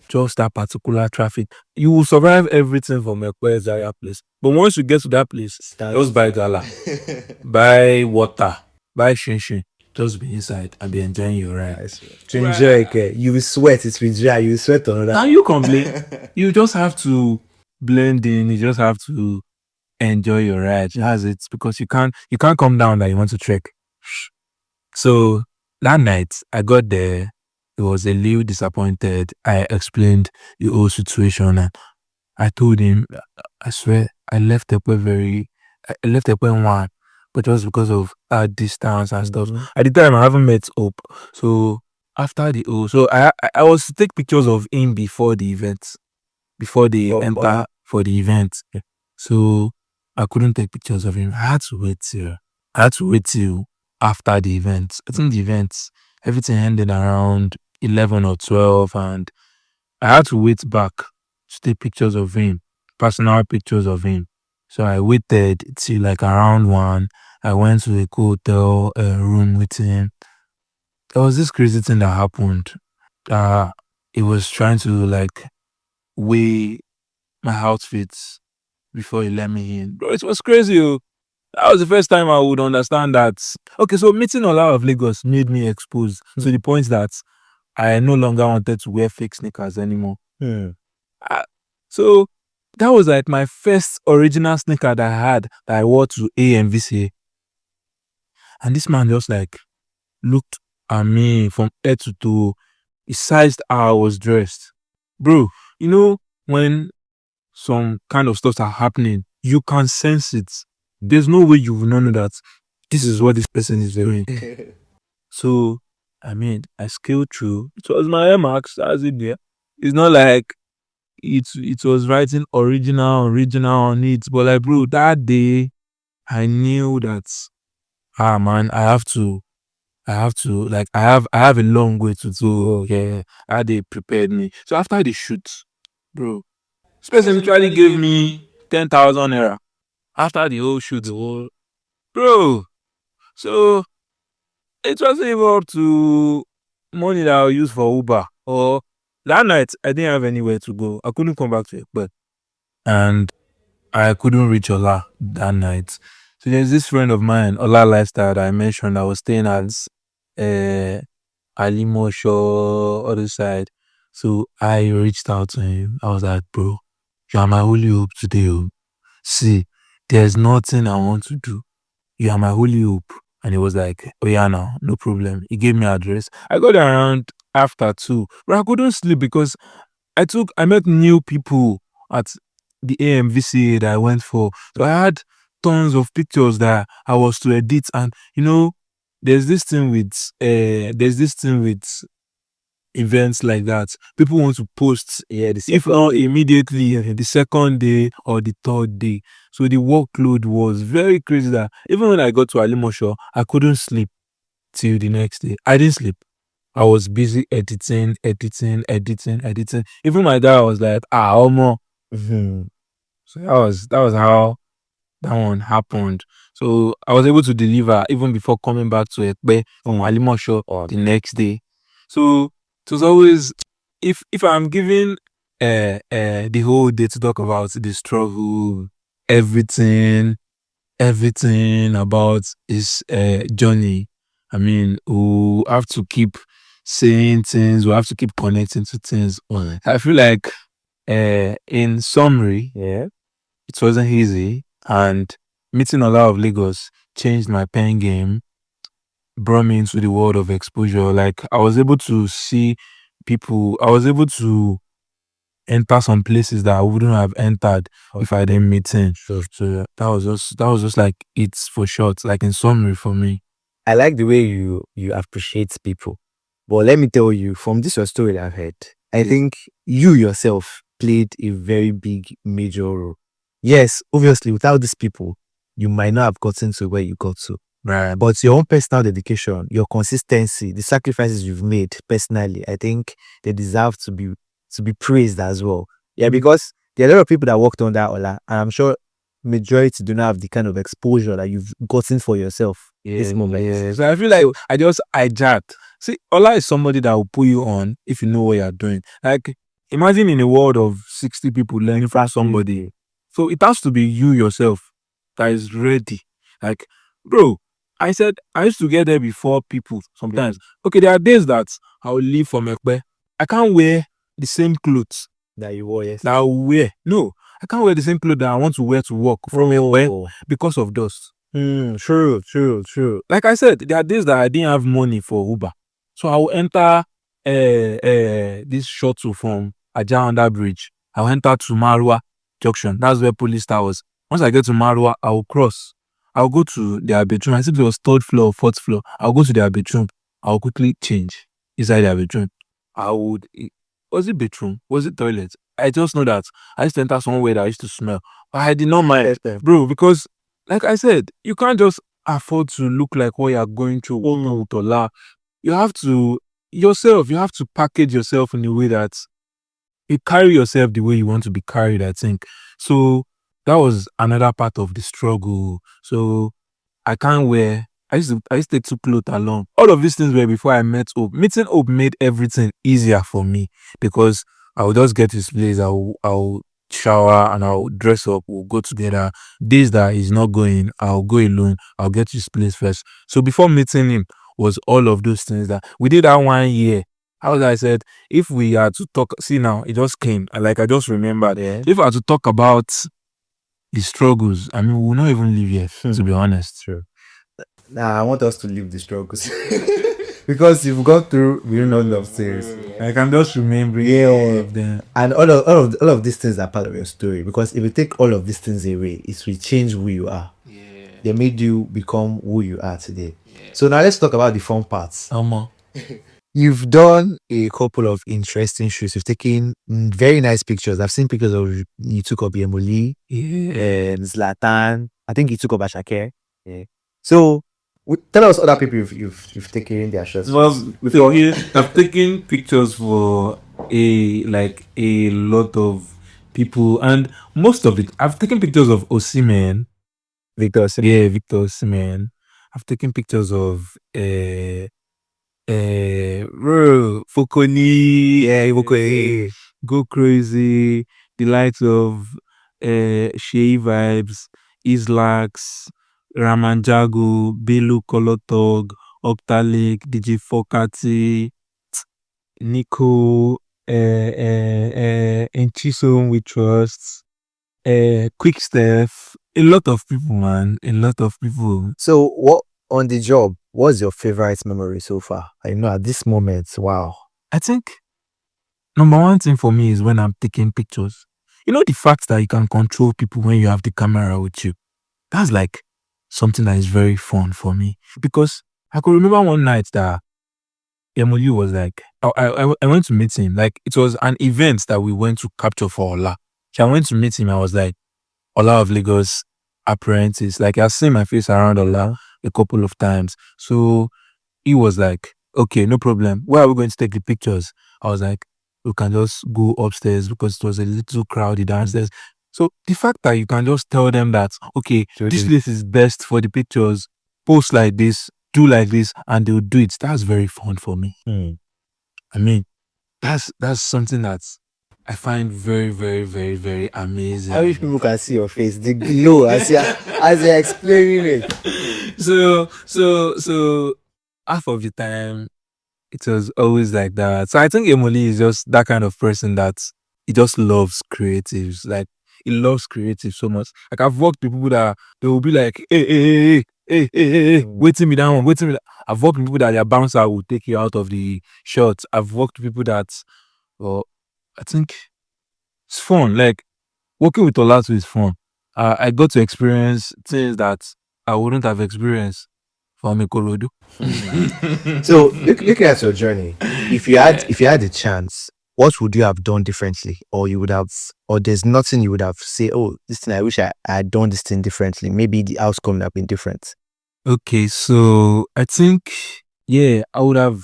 just that particular traffic. You will survive everything from Ekwe Zaria place. But once you get to that place, just buy gala, buy water, buy shinshin, just be inside and be enjoying your ride. To enjoy it, you will sweat. It will dry. You will sweat on that. Can you complain? You just have to blend in. You just have to enjoy your ride. That's it, because you can't come down that you want to trek. So that night I got there. He was a little disappointed. I explained the whole situation and I told him, I swear, I left Ekwe 1, but just because of our distance and stuff. At the time, I haven't met Hope. So after so I was to take pictures of him before the event, before they enter for the event. So I couldn't take pictures of him. I had to wait till after the event. I think the event, everything ended around 11 or 12, and I had to wait back to take pictures of him, personal pictures of him. So I waited till like around 1. I went to a hotel room with him. There was this crazy thing that happened. He was trying to like weigh my outfits before he let me in. Bro, it was crazy. Oh. That was the first time I would understand that. Okay, so meeting Ola of Lagos made me exposed to the point that I no longer wanted to wear fake sneakers anymore. Ah, so that was like my first original sneaker that I had that I wore to AMVCA. And this man just like looked at me from head to toe. He sized how I was dressed. Bro, you know, when some kind of stuff are happening, you can sense it. There's no way you will not know that this is what this person is doing. So, I mean, I scaled through. It was my Air Max, that's it there. It's not like it was writing original on it. But like, bro, that day I knew that man, like I have a long way to do. Yeah. How they prepared me. So after the shoot, bro, this person literally gave me 10,000 naira. After the whole shoot, bro. So it wasn't even up to money that I'll use for Uber. Or that night I didn't have anywhere to go. I couldn't come back to Ekpe. And I couldn't reach Ola that night. So there's this friend of mine, Ola Lifestyle, that I mentioned. I was staying at Alimosho, other side. So I reached out to him. I was like, bro, you are my holy hope today. Oh. See, there's nothing I want to do. You are my holy hope. And he was like, oh yeah, now, no problem. He gave me address. I got there around after 2. But I couldn't sleep because I met new people at the AMVCA that I went for. So I had tons of pictures that I was to edit. And you know, there's this thing with events like that. People want to post, if not immediately, the second day or the third day. So the workload was very crazy that even when I got to Alimosho, I couldn't sleep till the next day. I didn't sleep. I was busy editing. Even my dad was like, Omo. So that was how that one happened. So I was able to deliver even before coming back to Ekpe on Alimosho the next day. So it was always, if I'm giving the whole day to talk about the struggle, everything about his journey. I mean, we have to keep saying things, we have to keep connecting to things. I feel like in summary, it wasn't easy, and meeting a lot of Lagos changed my pen game, brought me into the world of exposure. Like I was able to see people, I was able to enter some places that I wouldn't have entered if I didn't meet him. So that was just like it's for short, like in summary for me. I like the way you appreciate people. But let me tell you, from this your story that I've heard, I think you yourself played a very big major role. Yes, obviously, without these people, you might not have gotten to where you got to. Right. But your own personal dedication, your consistency, the sacrifices you've made personally, I think they deserve to be praised as well. Yeah, because there are a lot of people that worked on that Ola, and I'm sure majority do not have the kind of exposure that you've gotten for yourself this moment. Yeah. So I feel like I jacked. See, Ola is somebody that will put you on if you know what you're doing. Like, imagine in a world of 60 people learning from somebody. So it has to be you yourself that is ready. Like, bro, I said I used to get there before people sometimes. Okay, there are days that I will leave from Ekpe. I can't wear the same clothes That you wore that I will wear. No, I can't wear the same clothes that I want to wear to work from Ekpe because of dust. True. Like I said, there are days that I didn't have money for Uber. So I will enter this shuttle from Aja under bridge. I will enter to Marua junction. That's where police tower was. Once I get to Marua, I will cross. I'll go to their bedroom. I think it was third floor or fourth floor. I'll go to their bedroom. I'll quickly change inside their bedroom. Was it bedroom? Was it toilet? I just know that I used to enter somewhere that I used to smell. But I did not mind, bro, because like I said, you can't just afford to look like what you're going through. Oh no, Tola. You have to you have to package yourself in a way that you carry yourself the way you want to be carried, I think. So that was another part of the struggle. So I can't wear. I used to take two clothes along. All of these things were before I met Hope. Meeting Hope made everything easier for me because I would just get to his place. I'll shower and I'll dress up. We'll go together. Days that he's not going, I'll go alone. I'll get to his place first. So before meeting him was all of those things that we did that 1 year. How I said, if we are to talk, see now, it just came. I just remembered. Yeah. If I had to talk about the struggles, I mean, we'll not even live here, to be honest. True. Nah, I want us to leave the struggles. Because you've gone through millions of things. I can just remember all of them. And all of these things are part of your story. Because if you take all of these things away, it will change who you are. They made you become who you are today. So now let's talk about the fun parts. You've done a couple of interesting shoots. You've taken very nice pictures. I've seen pictures of you took up Emily and Zlatan. I think you took up Ashake. Yeah. So tell us other people you've taken their shots. Here, I've taken pictures for a lot of people, and most of it, I've taken pictures of Osimhen. Victor. Yeah, Victor Osimhen. I've taken pictures of Fokoni. Yeah, Fokoni. Go Crazy, the likes of Shea Vibes, Islax, Ramanjago, Belu Kolotog, Optalik, DJ Fokati, Nico, Enchisom We Trust, Quick Steph, a lot of people, man, a lot of people. So what on the job, what's your favorite memory so far? I know at this moment, wow. I think number one thing for me is when I'm taking pictures. You know, the fact that you can control people when you have the camera with you. That's like something that is very fun for me. Because I could remember one night that Emily was like, I went to meet him. Like, it was an event that we went to capture for Ola. So I went to meet him. I was like, Ola of Lagos apprentice. Like, I've seen my face around Ola a couple of times. So he was like, okay, no problem. Where are we going to take the pictures? I was like, we can just go upstairs because it was a little crowded downstairs. So the fact that you can just tell them that, okay, this place is best for the pictures, post like this, do like this, and they'll do it. That's very fun for me. I mean, that's something that I find very, very, very, very amazing. I wish people can see your face, the glow as you're explaining it. So half of the time it was always like that. So I think Emily is just that kind of person that he just loves creatives. Like, he loves creatives so much. Like, I've worked with people that they will be like, hey, waiting me down. I've worked with people that their bouncer will take you out of the shot. I've worked with people that, well, I think it's fun. Like, working with Olatu is fun. I got to experience things that I wouldn't have experienced from Ikorodu. So looking at your journey, if you had a chance, what would you have done differently, or you would have, or there's nothing you would have say, oh, this thing I wish I had done this thing differently. Maybe the outcome would have been different. Okay, so I think, yeah, I would have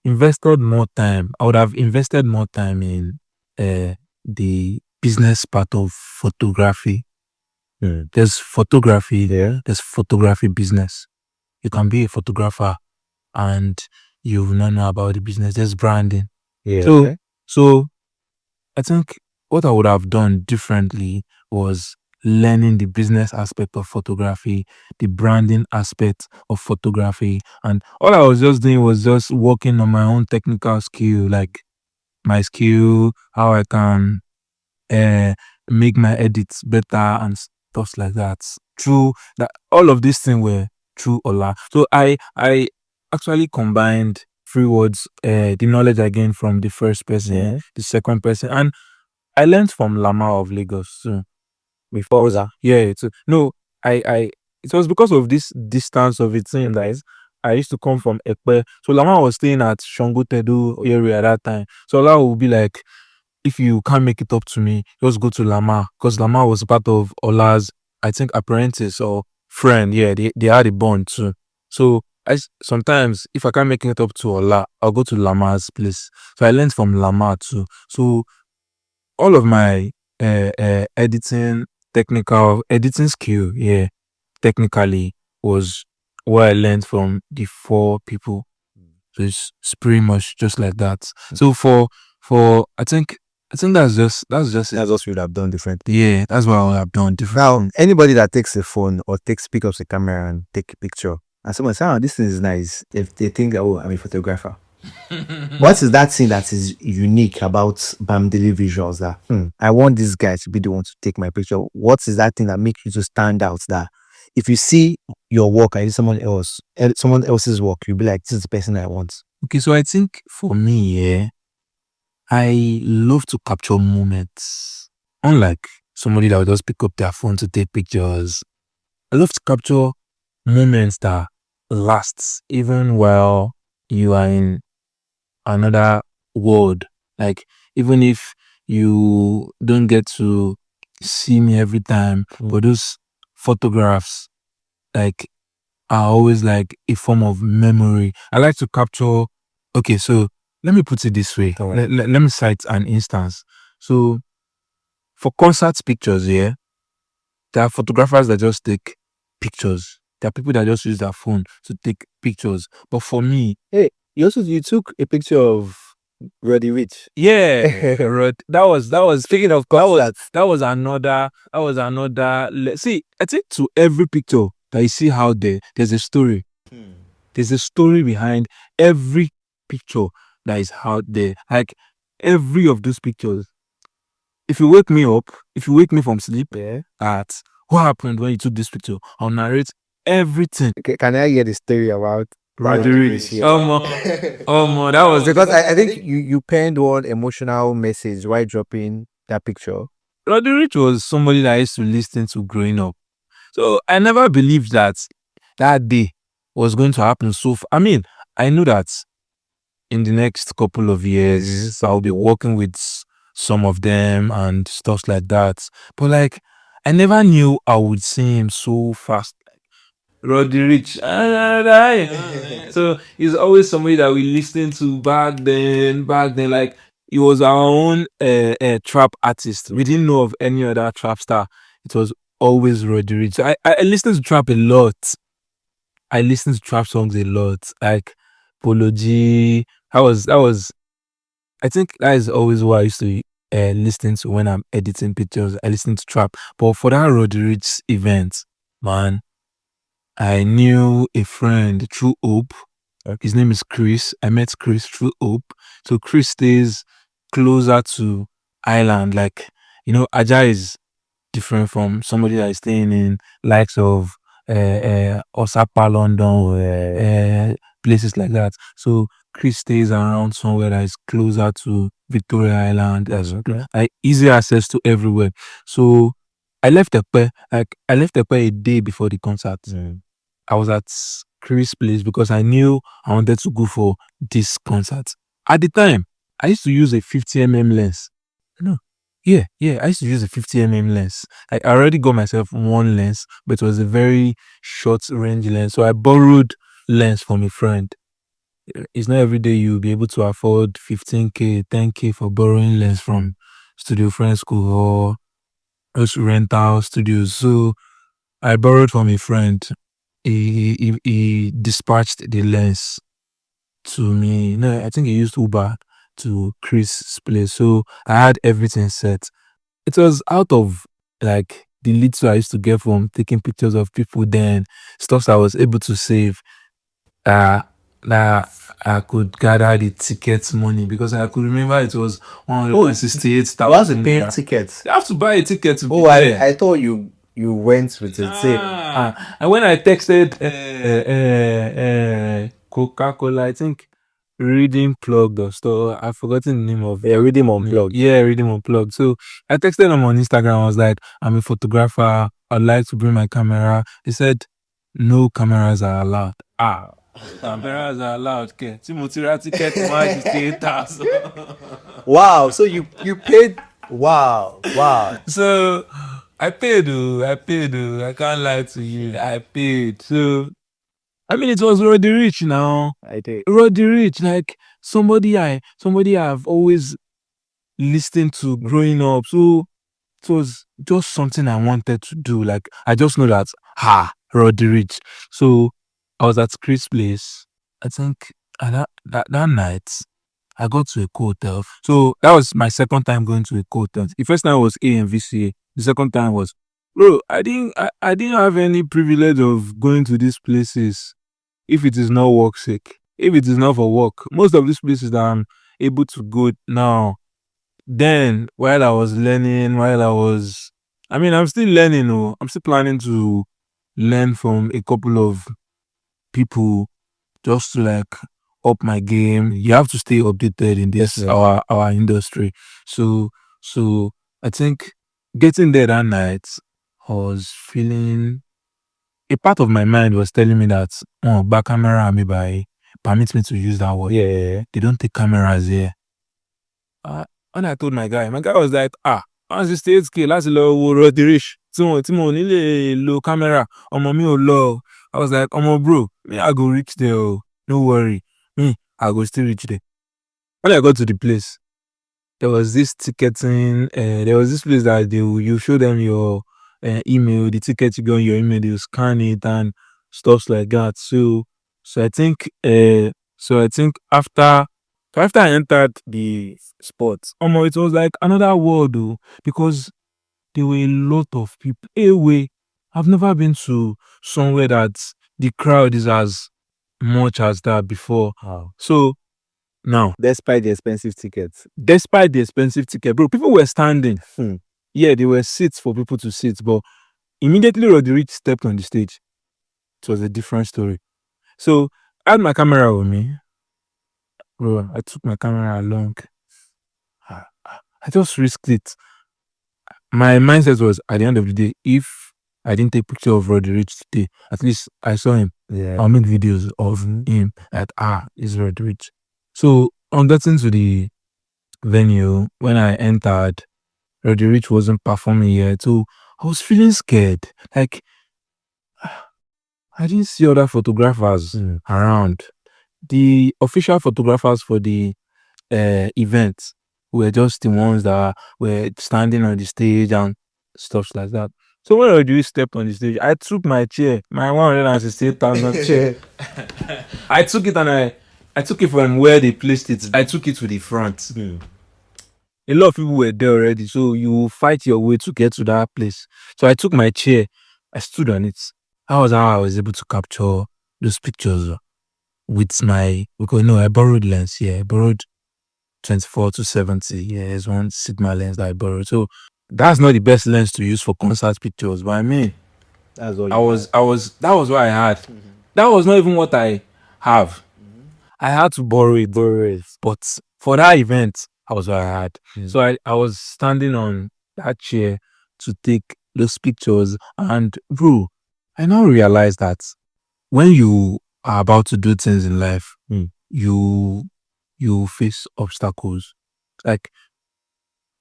invested more time. I would have invested more time in the business part of photography. There's photography, Yeah. there's photography business. You can be a photographer and you will not know about the business. There's branding. Yeah. So, okay. so I think what I would have done differently was learning the business aspect of photography, the branding aspect of photography. And all I was just doing was just working on my own technical skill, like my skill, how I can uh, make my edits better and stuff like that. Through that, all of these things were through Ola. So I actually combined three words, the knowledge I gained from the first person, Yeah. the second person, and I learned from Lama of Lagos too. Before Oza. Yeah, no, I it was because of this distance of it saying that I used to come from Ekpe. So Lama was staying at Shongotedu area at that time. So Ola would be like, if you can't make it up to me, just go to Lama. Because Lama was part of Ola's, I think, apprentice or friend. Yeah, they had a bond too. So sometimes if I can't make it up to Ola, I'll go to Lama's place. So I learned from Lama too. So all of my editing skill, yeah, technically was what I learned from the four people. So it's pretty much just like that. So for I think that's just it. That's what you would have done differently. Yeah, that's what I would have done different. Now, anybody that takes a phone or pick up a camera and take a picture, and someone says, "Oh, this thing is nice," if they think, "Oh, I'm a photographer," what is that thing that is unique about Bamidele Visuals that I want this guy to be the one to take my picture? What is that thing that makes you to stand out? That if you see your work and someone else's work, you'll be like, "This is the person I want." Okay, so I think for me, yeah, I love to capture moments. Unlike somebody that will just pick up their phone to take pictures, I love to capture moments that lasts even while you are in another world. Like even if you don't get to see me every time, but those photographs like are always like a form of memory. I like to capture. Okay, so let me put it this way. Alright. Let me cite an instance. So for concert pictures, yeah, there are photographers that just take pictures. There are people that just use their phone to take pictures. But for me, Hey, you took a picture of Roddy Rich. yeah, Rod, that was Speaking of that was concerts, that was another see, I think to every picture that you see out there, there's a story. There's a story behind every picture that is out there. Like every of those pictures. If you wake me up, if you wake me from sleep yeah. at what happened when you took this picture, I'll narrate everything. Can I hear the story about Roddy Rich. Yeah. That was Because I think you penned one emotional message while dropping that picture. Roddy Rich was somebody that I used to listen to growing up. So I never believed that that day was going to happen. So I mean, I knew that in the next couple of years I'll be working with some of them and stuff like that. But like, I never knew I would see him so fast. Roddy Rich. So he's always somebody that we listened to back then. Like he was our own trap artist. We didn't know of any other trap star. It was always Roddy Rich. I listened to trap a lot. I listened to trap songs a lot. Like Polo G. That was I think that is always what I used to listen to when I'm editing pictures. I listen to trap. But for that Roddy Rich event, man, I knew a friend through Hope. His name is Chris. I met Chris through Hope. So Chris stays closer to Island. Like, Aja is different from somebody that is staying in likes of Osapa, London, places like that. So Chris stays around somewhere that is closer to Victoria Island. As like easy access to everywhere. So I left Epe a day before the concert. I was at Chris place because I knew I wanted to go for this concert. At the time, I used to use a 50 mm lens. No. Yeah, I used to use a 50 mm lens. I already got myself one lens, but it was a very short range lens. So I borrowed lens from a friend. It's not every day you'll be able to afford 15K, 10K for borrowing lens from Studio Friend School or those rental studios. So I borrowed from a friend. He dispatched the lens to me. No, I think he used Uber to Chris's place. So I had everything set. It was out of like the little I used to get from taking pictures of people then, stuff I was able to save. That I could gather the ticket money because I could remember it was 168,000. What's the paying ticket? You have to buy a ticket to be Oh, there. I thought you went with it. Say, And when I texted Coca-Cola, I think Reading Plugged or store, I've forgotten the name of yeah, Redeem Unplugged. Yeah, Reading Unplugged. So I texted them on Instagram. I was like, I'm a photographer. I'd like to bring my camera. He said, no cameras are allowed. Cameras are allowed. Okay. Timothy ticket Wow. So you paid. Wow. So I paid. I can't lie to you. I paid. So I mean, it was Roddy Rich now. I did. Roddy Rich, like somebody I've always listened to growing up. So it was just something I wanted to do. Like I just know that Roddy Rich. So I was at Chris' place. I think that night I got to a hotel. So that was my second time going to a hotel. The first time was AMVCA. The second time was, bro, I didn't have any privilege of going to these places if it is not work sake. If it is not for work. Most of these places that I'm able to go now, then while I was learning, I'm still learning. I'm still planning to learn from a couple of people just to like up my game. You have to stay updated in this Yes, our industry. So I think getting there that night, I was feeling a part of my mind was telling me that back camera me by permit me to use that word. Yeah. They don't take cameras here. When I told my guy was like, 168K láti lọ wo Roddy Rich tí mo ní lè lo camera, ọmọ mi ò lọ. I was like, bro, me I go reach there, no worry. Me, I go still reach there. When I got to the place, there was this ticketing, there was this place that you show them your email, the ticket you got on your email, they'll scan it and stuff like that. So I think after I entered the spot, it was like another world though, because there were a lot of people. Anyway, I've never been to somewhere that the crowd is as much as that before. Wow. So now, Despite the expensive tickets. bro, people were standing. Yeah, there were seats for people to sit, but immediately Roddy Rich stepped on the stage. It was a different story. So I had my camera with me. Bro, I took my camera along. I just risked it. My mindset was, at the end of the day, if I didn't take picture of Roddy Rich today, at least I saw him. Yeah. I'll make videos of him at is Roddy Rich. So on getting to the venue, when I entered, Roddy Rich wasn't performing yet. So I was feeling scared. Like I didn't see other photographers around. The official photographers for the event were just the ones that were standing on the stage and stuff like that. So when Roddy Rich stepped on the stage, I took my chair, my 168,000 chair. I took it and I took it from where they placed it. I took it to the front. A lot of people were there already, so you fight your way to get to that place. So I took my chair, I stood on it. That was how I was able to capture those pictures with my, because I borrowed lens. Yeah, I borrowed 24 to 70. Yeah, it's one Sigma lens that I borrowed. So that's not the best lens to use for concert pictures, but I mean, That's all that was what I had. That was not even what I have. I had to borrow it. But for that event, that was what I had. So I was standing on that chair to take those pictures. And bro, I now realized that when you are about to do things in life, you face obstacles. Like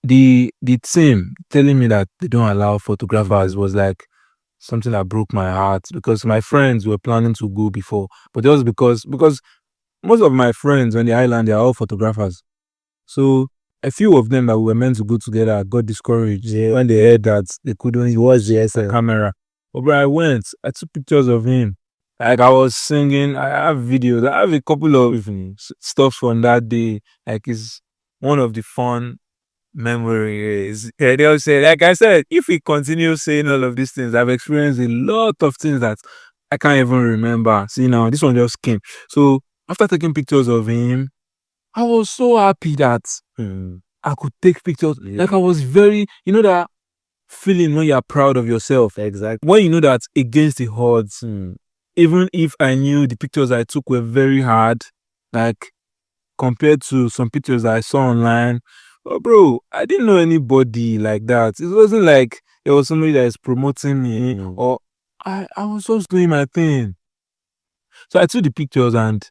the team telling me that they don't allow photographers was like something that broke my heart, because my friends were planning to go before, but just because most of my friends on the island, they are all photographers. So a few of them that we were meant to go together got discouraged when they heard that they couldn't use the camera. But bro, I went. I took pictures of him. Like I was singing. I have videos. I have a couple of stuff from that day. Like it's one of the fun memories. Yeah, they'll say, like I said, if we continue saying all of these things, I've experienced a lot of things that I can't even remember. See now, this one just came. So after taking pictures of him, I was so happy that I could take pictures. Like I was very, that feeling when you're proud of yourself. Exactly. When you know that against the odds, even if I knew the pictures I took were very hard, like compared to some pictures I saw online. But bro, I didn't know anybody like that. It wasn't like there was somebody that is promoting me, or I was just doing my thing. So I took the pictures, and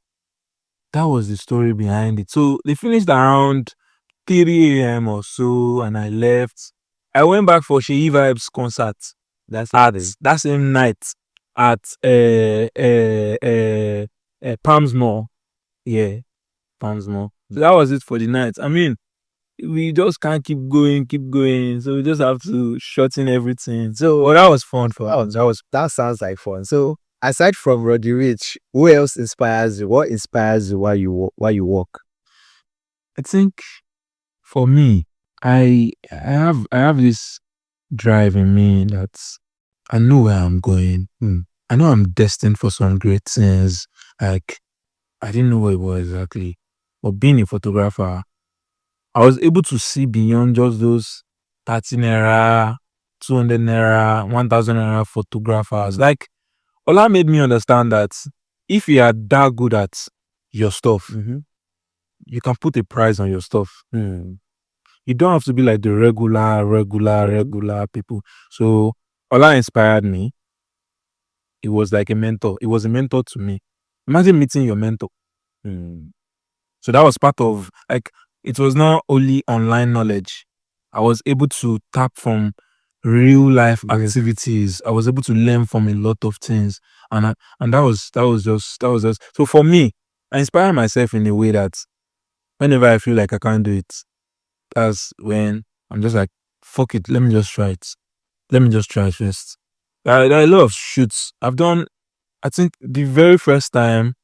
that was the story behind it. So they finished around 3 a.m. or so, and I left. I went back for Sheyi Vibes concert that same night at Palms Mall. Yeah, Palms Mall. So that was it for the night. I mean, we just can't keep going. So we just have to shorten everything. So Well, that was fun for us. That sounds like fun. So aside from Roddy Rich, who else inspires you? What inspires you while you walk? I think for me, I have this drive in me that I know where I'm going. I know I'm destined for some great things. Like I didn't know what it was exactly, but being a photographer, I was able to see beyond just those 30 naira, 200 naira, 1,000 naira photographers. Like Ola made me understand that if you are that good at your stuff, you can put a price on your stuff. You don't have to be like the regular people. So Ola inspired me. It was like a mentor. It was a mentor to me. Imagine meeting your mentor. So that was part of, like, it was not only online knowledge. I was able to tap from real life activities. I was able to learn from a lot of things. And that was just so for me, I inspire myself in a way that whenever I feel like I can't do it, that's when I'm just like, fuck it, let me just try it. Let me just try it first. There are a lot of shoots. I think the very first time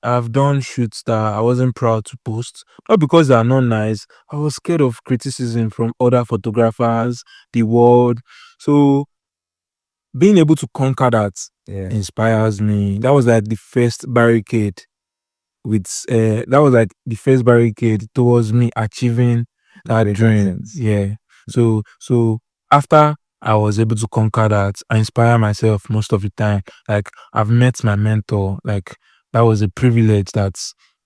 I've done shoots that I wasn't proud to post. Not because they are not nice. I was scared of criticism from other photographers, the world. So being able to conquer that inspires me. That was like the first barricade towards me achieving that dream. Yeah. So after I was able to conquer that, I inspire myself most of the time. Like I've met my mentor. Like that was a privilege that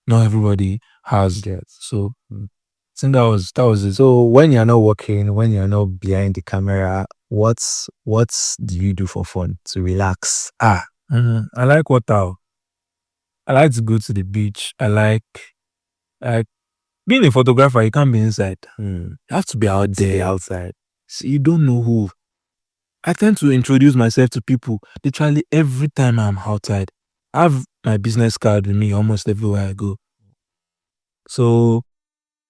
not everybody has yet. So I think that was it. So when you're not working, when you're not behind the camera, what do you do for fun to relax? I like water. I like to go to the beach. I like being a photographer. You can't be inside. You have to be out there. Outside. So you don't know who. I tend to introduce myself to people literally every time I'm outside. I have my business card with me almost everywhere I go. So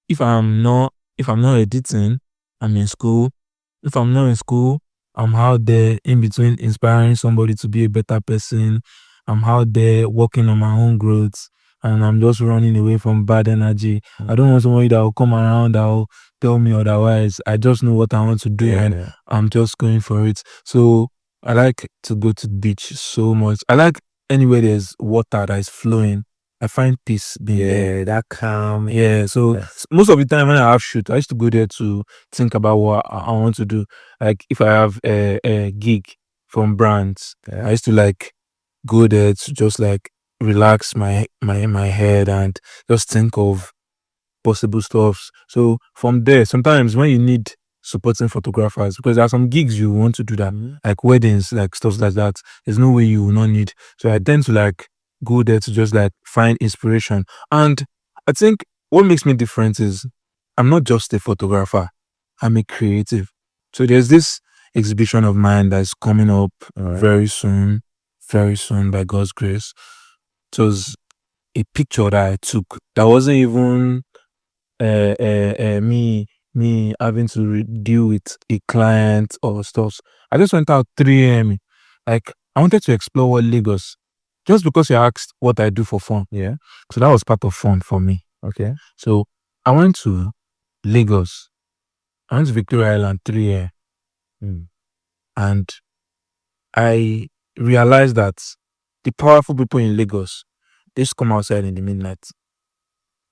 if I'm not editing, I'm in school. If I'm not in school, I'm out there in between inspiring somebody to be a better person. I'm out there working on my own growth, and I'm just running away from bad energy. I don't want somebody that will come around that will tell me otherwise. I just know what I want to do, and I'm just going for it. So I like to go to the beach so much. I like anywhere there's water that is flowing. I find peace being there. That calm. Yeah, so most of the time when I have shoot, I used to go there to think about what I want to do. Like if I have a gig from brands, I used to like go there to just like relax my head and just think of possible stuff. So from there, sometimes when you need supporting photographers, because there are some gigs you want to do that, like weddings, like stuff like that, there's no way you will not need. So I tend to like go there to just like find inspiration. And I think what makes me different is I'm not just a photographer, I'm a creative. So there's this exhibition of mine that's coming up very soon by God's grace. It was a picture that I took that wasn't even me having to deal with a client or stuff. I just went out 3 a.m. Like I wanted to explore what Lagos. Just because you asked what I do for fun. Yeah. So that was part of fun for me. Okay. So I went to Lagos. I went to Victoria Island 3 a.m. And I realized that the powerful people in Lagos, they just come outside in the midnight.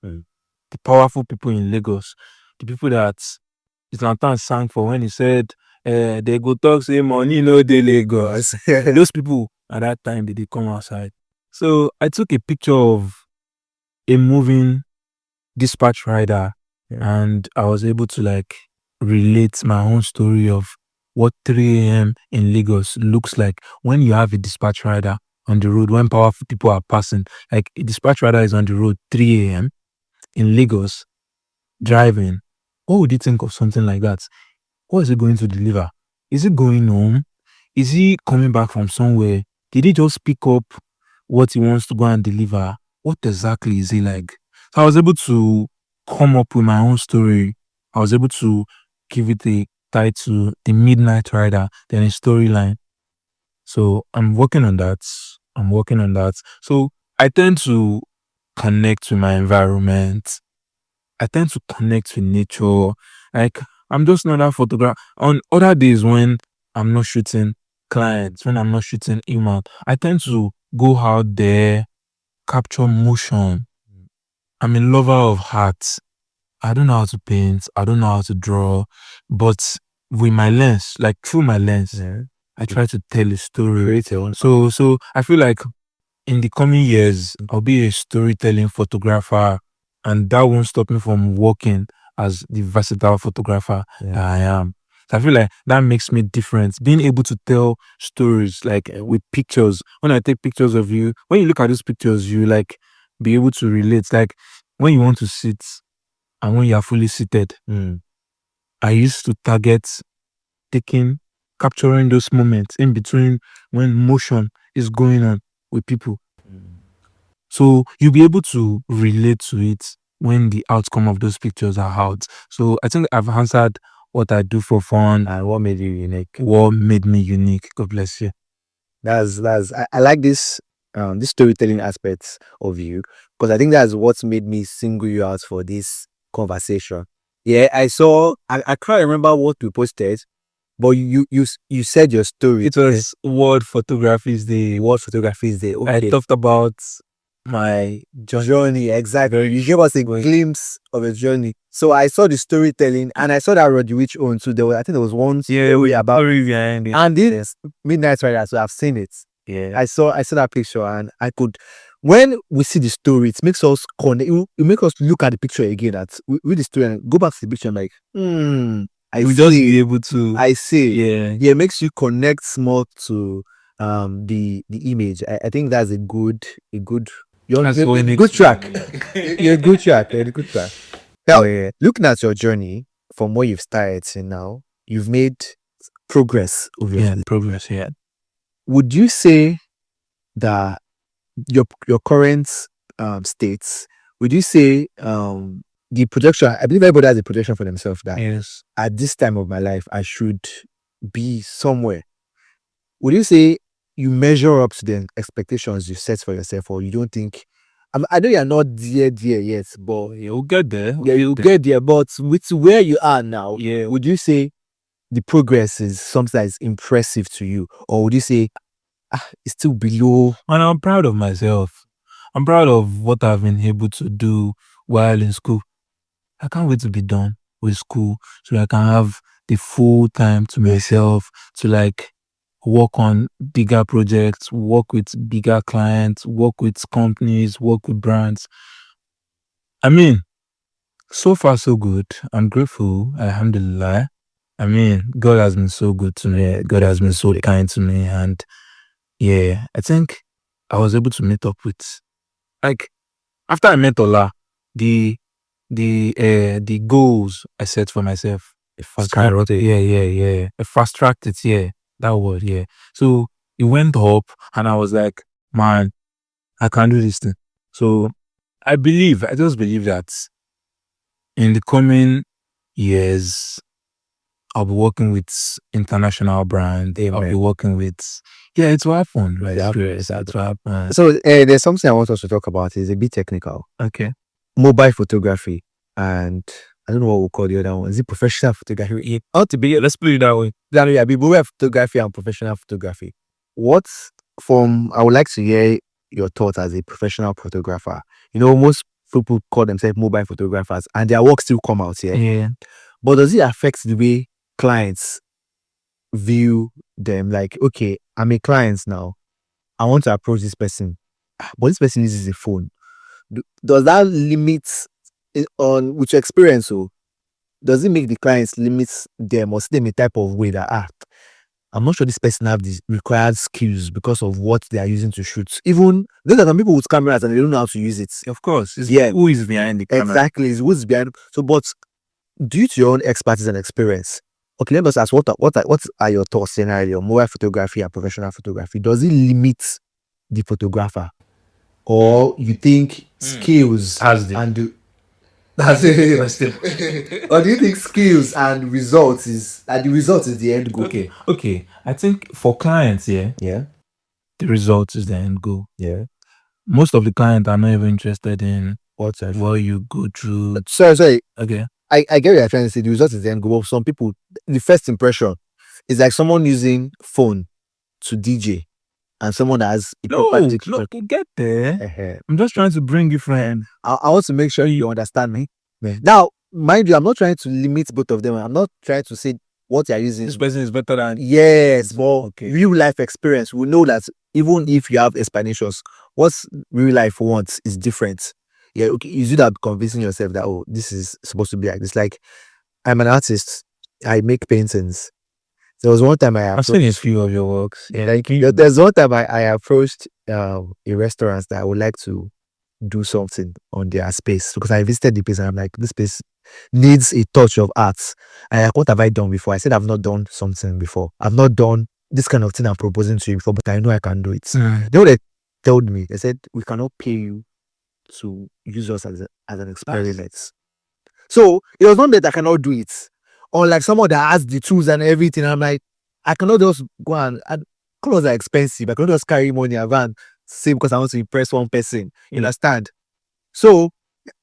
The powerful people in Lagos, the people that Zlatan sang for when he said, they go talk say money no dey Lagos. Those people at that time they come outside. So I took a picture of a moving dispatch rider, and I was able to like relate my own story of what 3 a.m. in Lagos looks like when you have a dispatch rider on the road, when powerful people are passing. Like a dispatch rider is on the road 3 a.m. in Lagos driving. What would you think of something like that? What is he going to deliver? Is he going home? Is he coming back from somewhere? Did he just pick up what he wants to go and deliver? What exactly is he like? So I was able to come up with my own story. I was able to give it a title, The Midnight Rider, then a storyline. So I'm working on that. So I tend to connect with my environment. I tend to connect with nature. Like I'm just not that photographer. On other days when I'm not shooting clients, when I'm not shooting email, I tend to go out there, capture motion. I'm a lover of art. I don't know how to paint. I don't know how to draw, but with my lens, like through my lens, I try to tell a story. Create your own. So I feel like in the coming years, I'll be a storytelling photographer, and that won't stop me from working as the versatile photographer that I am. So I feel like that makes me different. Being able to tell stories like with pictures. When I take pictures of you, when you look at those pictures, you like be able to relate. Like when you want to sit and when you are fully seated, I used to target capturing those moments in between when motion is going on with people. So you'll be able to relate to it when the outcome of those pictures are out. So I think I've answered what I do for fun And what made you unique? What made me unique. God bless you. I like this storytelling aspects of you, because I think that's what made me single you out for this conversation. Yeah, I can't remember what we posted, but you said your story. It was World Photography Day. Okay. I talked about my journey. Exactly. You gave us a glimpse of a journey. So I saw the storytelling, and I saw that Roddy Rich own too. I think there was one story about story behind it. and this Midnight Rider. So I've seen it. Yeah. I saw that picture, and I could, when we see the story, it makes us connect. It makes us look at the picture again. That we read the story and go back to the picture, and like, We just be able to. I see. Yeah. It makes you connect more to the image. I think that's a good you're That's a what makes good me track. unique. You're a good track. You're a good track. Now, looking at your journey from where you've started to now, you've made progress. Obviously. Progress. Yeah. Would you say that your current states, would you say the projection, I believe everybody has a projection for themselves that Yes. at this time of my life I should be somewhere. Would you say you measure up to the expectations you set for yourself, or you don't think, I know you're not there yet, but You'll get there. yeah, you'll get there, but with where you are now, would you say the progress is something that is impressive to you, or would you say it's still below? And I'm proud of myself. I'm proud of what I've been able to do while in school. I can't wait to be done with school so I can have the full time to myself to like work on bigger projects, work with bigger clients, work with companies, work with brands. I mean, so far so good. I'm grateful. Alhamdulillah. I mean, God has been so good to me. God has been so kind to me. And yeah, I think I was able to meet up with, like, after I met Ola, the goals I set for myself skyrocketed. Yeah. I fast tracked it. Yeah, that word. Yeah. So it went up, and I was like, man, I can do this thing. So I just believe that in the coming years, I'll be working with international brand. I'll be working with, it will happen. Right. It will happen. So there's something I want us to talk about. It's a bit technical. Okay. Mobile photography, and I don't know what we'll call the other one. Is it professional photography? Let's put it that way. Yeah, mobile photography and professional photography. What from? I would like to hear your thoughts as a professional photographer. Most people call themselves mobile photographers, and their work still come out here. Yeah. But does it affect the way clients view them? Like, okay, I'm a client now. I want to approach this person, but this person uses a phone. Does that limit on with your experience? So, does it make the clients limit them or see them a type of way that I'm not sure this person have the required skills because of what they are using to shoot. Even there are some people with cameras and they don't know how to use it. Of course, who is behind the camera? Exactly, it's who's behind. So, but due to your own expertise and experience, okay, let us ask what are your thoughts in your mobile photography and professional photography? Does it limit the photographer, or you think skills and that's it? Or do you think skills and the result is the end goal? Okay. I think for clients, Yeah. the result is the end goal. Yeah. Most of the clients are not even interested in what you go through. Sorry. Okay. I get what you're trying to say. The result is the end goal. Some people, the first impression is like someone using phone to DJ and someone that has no, get there. I'm just trying to bring you friend. I want to make sure you understand me. Yeah. Now, mind you, I'm not trying to limit both of them. I'm not trying to say what you're using. This person is better than. Yes, but real life experience, we know that even if you have explanations, what real life wants is different. Yeah, okay. You do that convincing yourself that this is supposed to be like this. Like, I'm an artist. I make paintings. There was one time I've seen a few of your works. Yeah, like there's one time I approached a restaurant that I would like to do something on their space because I visited the place and I'm like, this place needs a touch of art. And like, what have I done before? I said I've not done something before. I've not done this kind of thing I'm proposing to you before, but I know I can do it. They told me, they said we cannot pay you to use us as an experiment. So it was not that I cannot do it, or like someone that has the tools and everything. I'm like, I cannot just go and clothes are expensive. I cannot just carry money around say because I want to impress one person. You understand? So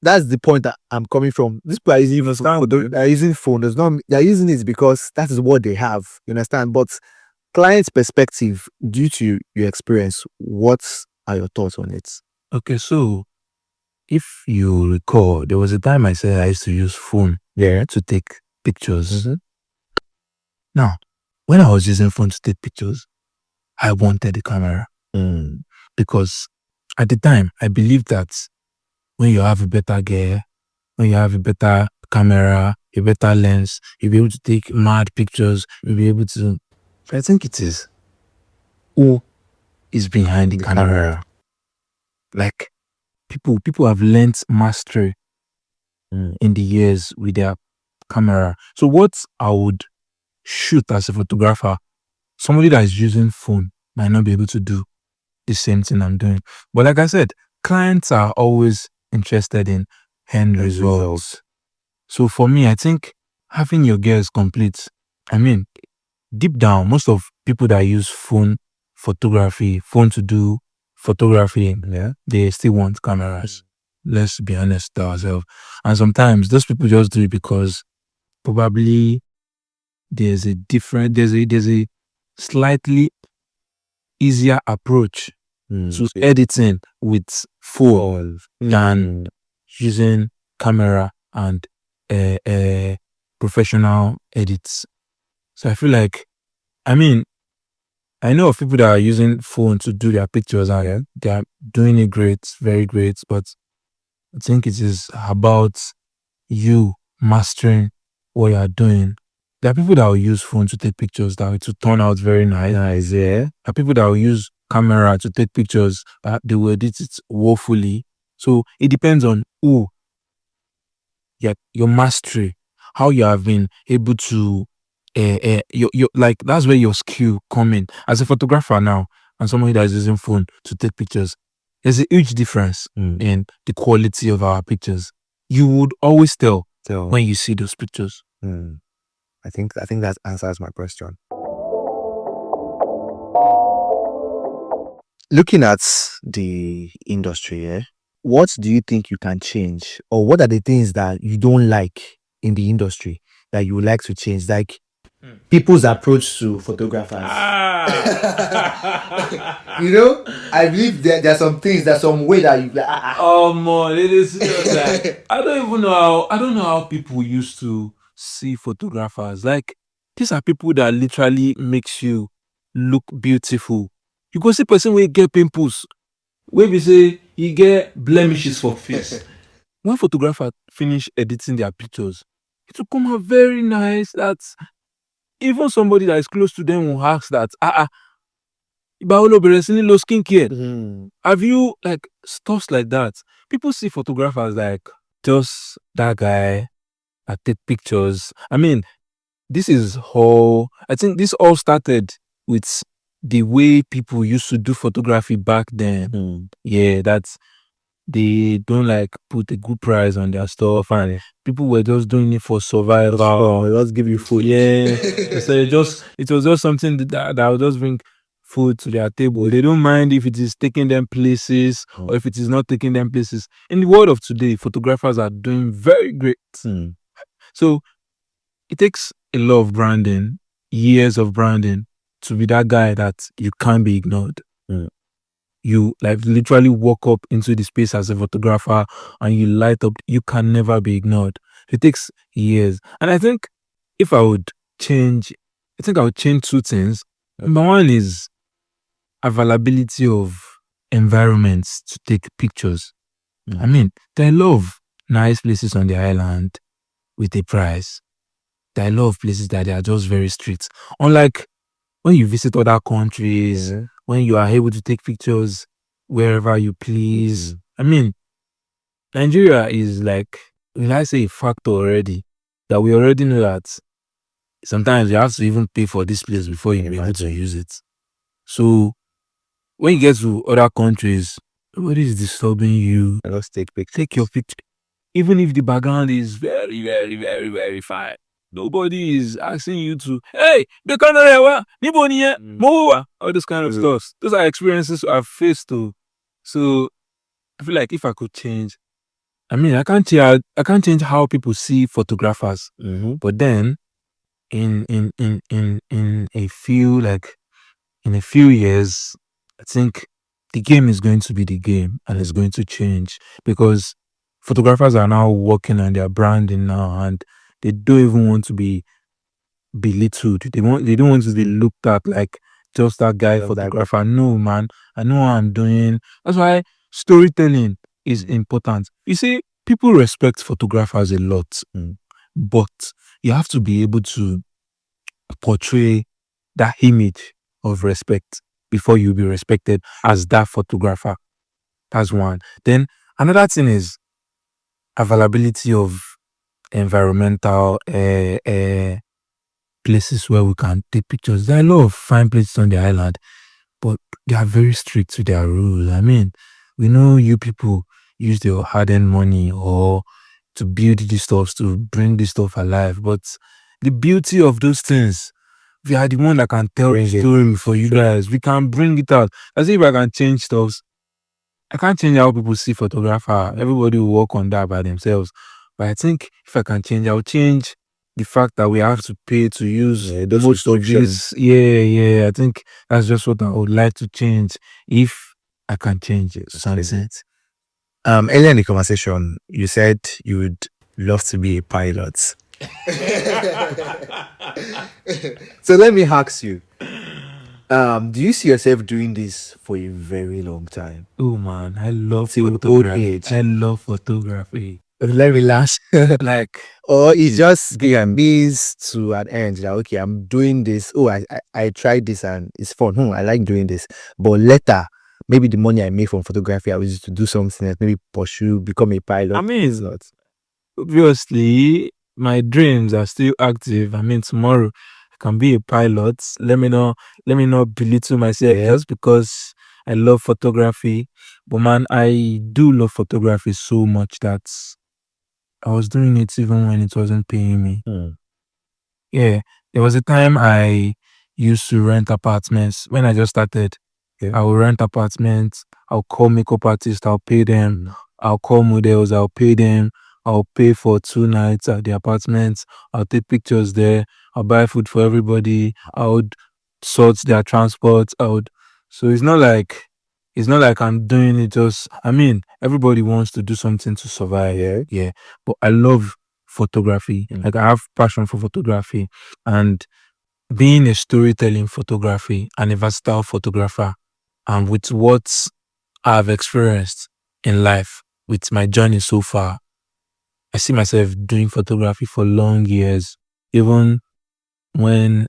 that's the point that I'm coming from. These people are using phone. They're using phone. They're using it because that is what they have. You understand? But client's perspective, due to your experience, what are your thoughts on it? Okay, so if you recall, there was a time I said I used to use phone to take pictures. Now, when I was using phone to take pictures, I wanted the camera because at the time I believed that when you have a better gear, when you have a better camera, a better lens, you'll be able to take mad pictures. You'll be able to. I think it is who is behind the camera. Like people have learnt mastery in the years with their camera. So what I would shoot as a photographer, somebody that is using phone might not be able to do the same thing I'm doing. But like I said, clients are always interested in end results. So for me, I think having your gear is complete. I mean, deep down, most of people that use phone to do photography, they still want cameras. Let's be honest with ourselves. And sometimes those people just do it because probably there's a slightly easier approach to editing with phone than using camera and professional edits. So I feel like, I know of people that are using phone to do their pictures and they are doing it great, very great, but I think it is about you mastering what you are doing. There are people that will use phone to take pictures that will turn out very nice. There are people that will use camera to take pictures, they will edit it woefully. So it depends on who, your mastery, how you have been able to, your like that's where your skill come in. As a photographer now, and somebody that is using phone to take pictures, there's a huge difference in the quality of our pictures. You would always tell when you see those pictures. I think that answers my question. Looking at the industry, what do you think you can change, or what are the things that you don't like in the industry that you would like to change, like people's approach to photographers? You know, I believe there's some things, there's some way that you like. Oh man, it is like I don't know how people used to see photographers. Like these are people that literally makes you look beautiful. You go see person where get pimples, where we say he get blemishes for face. When photographer finish editing their pictures, it will come out very nice. That even somebody that is close to them will ask that, Ibaolo Beresini low skincare. Have you like stuffs like that? People see photographers like just that guy that take pictures. I mean, I think this all started with the way people used to do photography back then. Yeah, that's they don't like put a good price on their stuff, and people were just doing it for survival. Oh, let's give you food. Yeah. So it was just something that would just bring food to their table. They don't mind if it is taking them places or if it is not taking them places. In the world of today, photographers are doing very great. So it takes a lot of branding, years of branding, to be that guy that you can't be ignored. You like literally walk up into the space as a photographer and you light up. You can never be ignored. It takes years. And I think if I would change, I think I would change two things. Number one is availability of environments to take pictures. I mean, there are a lot of nice places on the island with a price. There are a lot of places that they are just very strict. Unlike when you visit other countries, when you are able to take pictures wherever you please. I mean, Nigeria is like, will I say a factor already, that we already know that sometimes you have to even pay for this place before you be able to use it. So when you get to other countries, nobody is disturbing you. Let's take pictures. Take your picture. Even if the background is very, very, very, very fine. Nobody is asking you to, hey, the camera, all this kind of stuff. Those are experiences I've faced too. So I feel like if I could change, I mean, I can't change how people see photographers. But then in a few years, I think the game is going to be the game and it's going to change because photographers are now working on their branding now and they don't even want to be belittled. They don't want to be looked at like just that guy photographer. No, man, I know what I'm doing. That's why storytelling is important. You see, people respect photographers a lot, but you have to be able to portray that image of respect before you be respected as that photographer. That's one. Then another thing is availability of environmental places where we can take pictures. There are a lot of fine places on the island, but they are very strict with their rules. I mean, we know you people use your hard-earned money or to build these stuff, to bring this stuff alive. But the beauty of those things, we are the one that can tell the story for you guys. We can bring it out. As if I can change stuff. I can't change how people see photographer. Everybody will work on that by themselves. But I think if I can change, I'll change the fact that we have to pay to use those most of this. Yeah. I think that's just what I would like to change if I can change it. Does that make sense? Earlier in the conversation, you said you would love to be a pilot. So let me ask you, do you see yourself doing this for a very long time? Oh man, I love Till old photography. age. I love photography. let me last. Like, Or it's just means to an end that okay, I'm doing this. Oh, I tried this and it's fun. I like doing this. But later, maybe the money I make from photography, I will use to do something else, maybe pursue, become a pilot. I It's mean, not. obviously, my dreams are still active. I mean, tomorrow I can be a pilot. Let me not belittle myself just because I love photography. But man, I do love photography so much that I was doing it even when it wasn't paying me. Yeah, there was a time I used to rent apartments when I just started. I will rent apartments. I'll call makeup artists. I'll pay them. I'll call models. I'll pay them. I'll pay for 2 nights at the apartments. I'll take pictures there. I'll buy food for everybody. I would sort their transport. So it's not like I'm doing it just. I mean, everybody wants to do something to survive. Yeah. But I love photography. Like I have passion for photography, and being a storytelling photography and a versatile photographer, and with what I've experienced in life with my journey so far, I see myself doing photography for long years, even when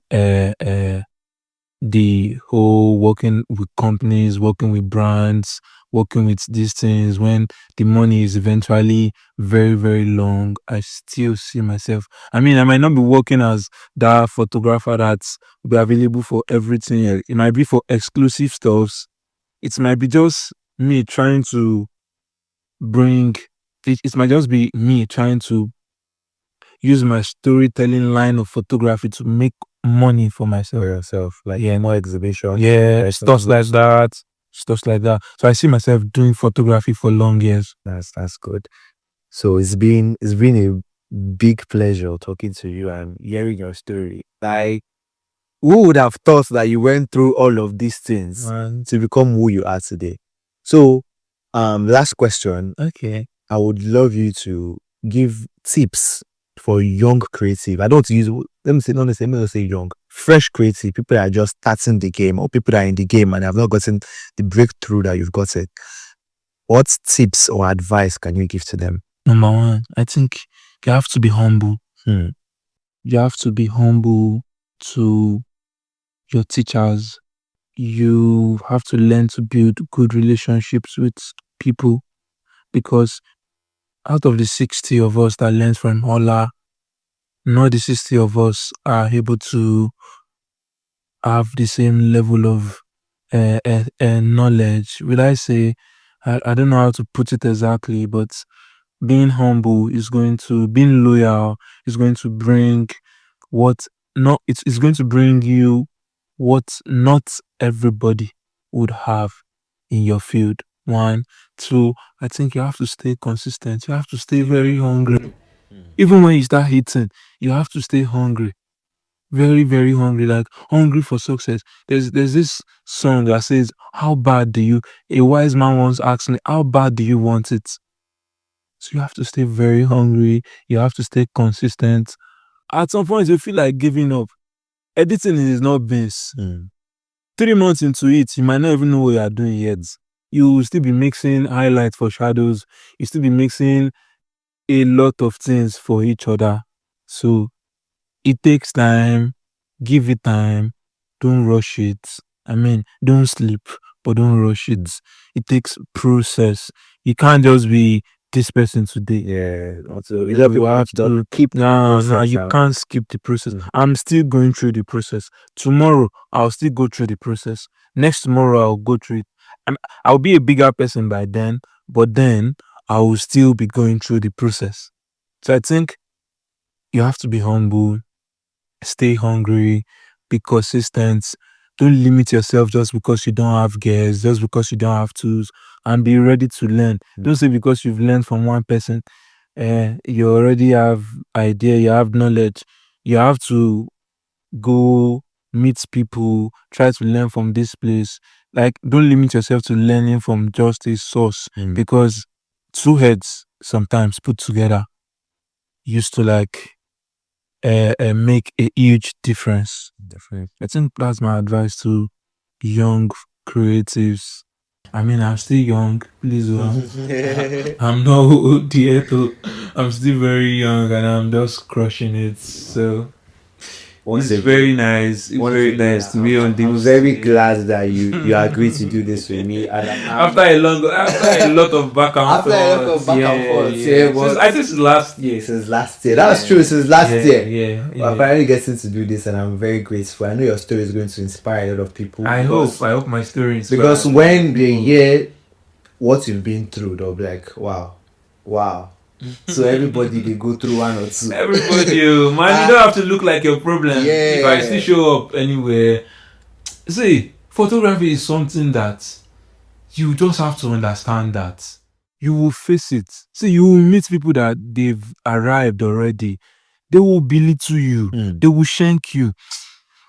the whole working with companies, working with brands, working with these things, when the money is eventually very, very long, I still see myself. I mean, I might not be working as that photographer that's be available for everything. It might be for exclusive stuffs. It might be just me trying to bring it might just be me trying to use my storytelling line of photography to make money for myself. For yourself, like Yeah, more exhibition. yeah, stuff like that. Stuff like that. So I see myself doing photography for long years. That's good. So it's been a big pleasure talking to you and hearing your story. Like, who would have thought that you went through all of these things Man. to become who you are today? So, last question. Okay. I would love you to give tips for young creative. I don't want to use, let me not say young, fresh creative, people that are just starting the game or people that are in the game and have not gotten the breakthrough that you've gotten. What tips or advice can you give to them? Number one, I think you have to be humble. You have to be humble to your teachers. You have to learn to build good relationships with people, because out of the 60 of us that learn from Ola, not the 60 of us are able to have the same level of knowledge. Will I say, I don't know how to put it exactly, but being humble is going to, being loyal is going to bring what not, it's going to bring you what not everybody would have in your field. One, two, I think you have to stay consistent. You have to stay very hungry. Even when you start hitting, you have to stay hungry. Very, very hungry, like hungry for success. There's this song that says, how bad do you, a wise man once asked me, how bad do you want it? So you have to stay very hungry, you have to stay consistent. At some point you feel like giving up. Editing is not beans. 3 months into it, you might not even know what you are doing yet. You will still be mixing highlights for shadows, you still be mixing a lot of things for each other. So it takes time. Give it time. Don't rush it. I mean, don't sleep, but don't rush it. It takes process. You can't just be this person today. Yeah. Also, You have to keep no, you can't skip the process. I'm still going through the process. Tomorrow, I'll still go through the process. Next tomorrow, I'll go through it. I'll be a bigger person by then, but then I will still be going through the process. So I think you have to be humble, stay hungry, be consistent. Don't limit yourself just because you don't have gears, just because you don't have tools, and be ready to learn. Don't say because you've learned from one person, you already have idea, you have knowledge. You have to go meet people, try to learn from this place. Like, don't limit yourself to learning from just a source, because two heads sometimes put together used to make a huge difference. Definitely. I think that's my advice to young creatives. I mean, I'm still young. Please, I'm not old yet. I'm still very young, and I'm just crushing it. So Once it's again, very nice. It's once very again, nice to be on I'm this. very glad that you agreed to do this with me. And After a lot of back and after a lot of forth, back and forth, yeah, Since, I think since last year. since last year. That's true, since last year. Yeah. We're finally getting to do this, and I'm very grateful. I know your story is going to inspire a lot of people. I hope my story inspires Because people. when they hear what you've been through, they'll be like, wow. So everybody they go through one or two. Everybody, man, you don't have to look like your problem. If I still show up anywhere, see, photography is something that you just have to understand that you will face it. See, you will meet people that they've arrived already. They will belittle you. They will shank you.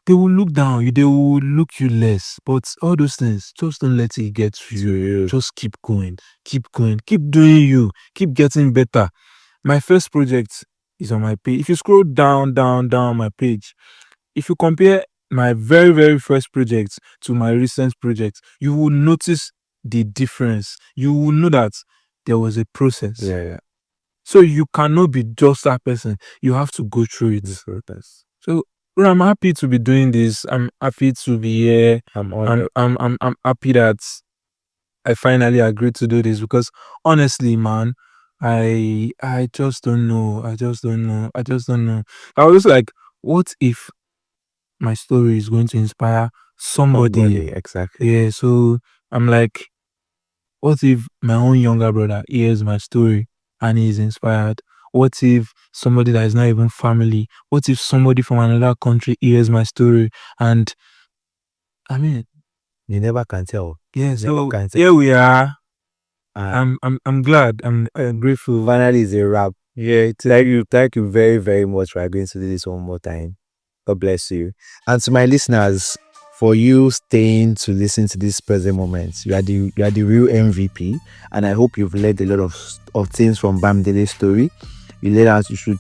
They will look down you. They will look you less. But all those things, just don't let it get to you. Just keep going. Keep doing you. Keep getting better. My first project is on my page. If you scroll down my page, if you compare my very, very first project to my recent project, you will notice the difference. You will know that there was a process. Yeah. So you cannot be just that person. You have to go through it. So I'm happy to be doing this. I'm happy to be here. I'm happy that I finally agreed to do this because honestly, man, I just don't know. I don't know. I was like, what if my story is going to inspire somebody? Exactly. Yeah, so I'm like, what if my own younger brother hears my story and he is inspired? What if somebody that is not even family? What if somebody from another country hears my story? And I mean, You never can tell. yeah. So here we are. I'm glad. I'm grateful. Finally, it's a wrap. Yeah, thank you very, very much for agreeing to do this one more time. God bless you. And to my listeners, for you staying to listen to this present moment, you are the real MVP. And I hope you've learned a lot of things from Bamidele's story. You learned how you should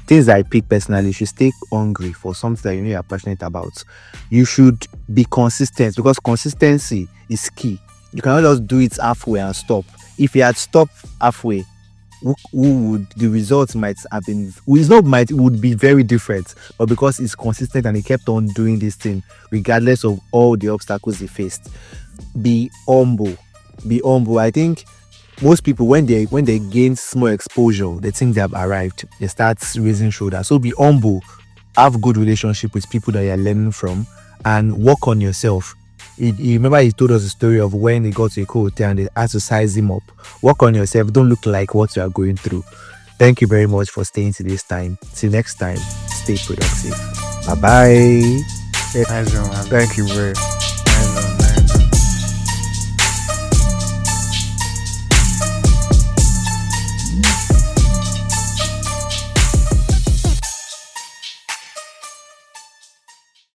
things that I pick personally. You should stay hungry for something that you know you're passionate about. You should be consistent because consistency is key. You cannot just do it halfway and stop. If you had stopped halfway, who would the results might have been it's not might it would be very different, but because it's consistent and he kept on doing this thing regardless of all the obstacles he faced. Be humble. I think most people when they gain small exposure, they think they have arrived. They start raising shoulders. So be humble, have good relationship with people that you're learning from, and work on yourself. Remember he told us the story of when he got to a hotel and they had to size him up. Work on yourself. Don't look like what you are going through. Thank you very much for staying to this time. Till next time, stay productive. Bye bye. Thank you, bro.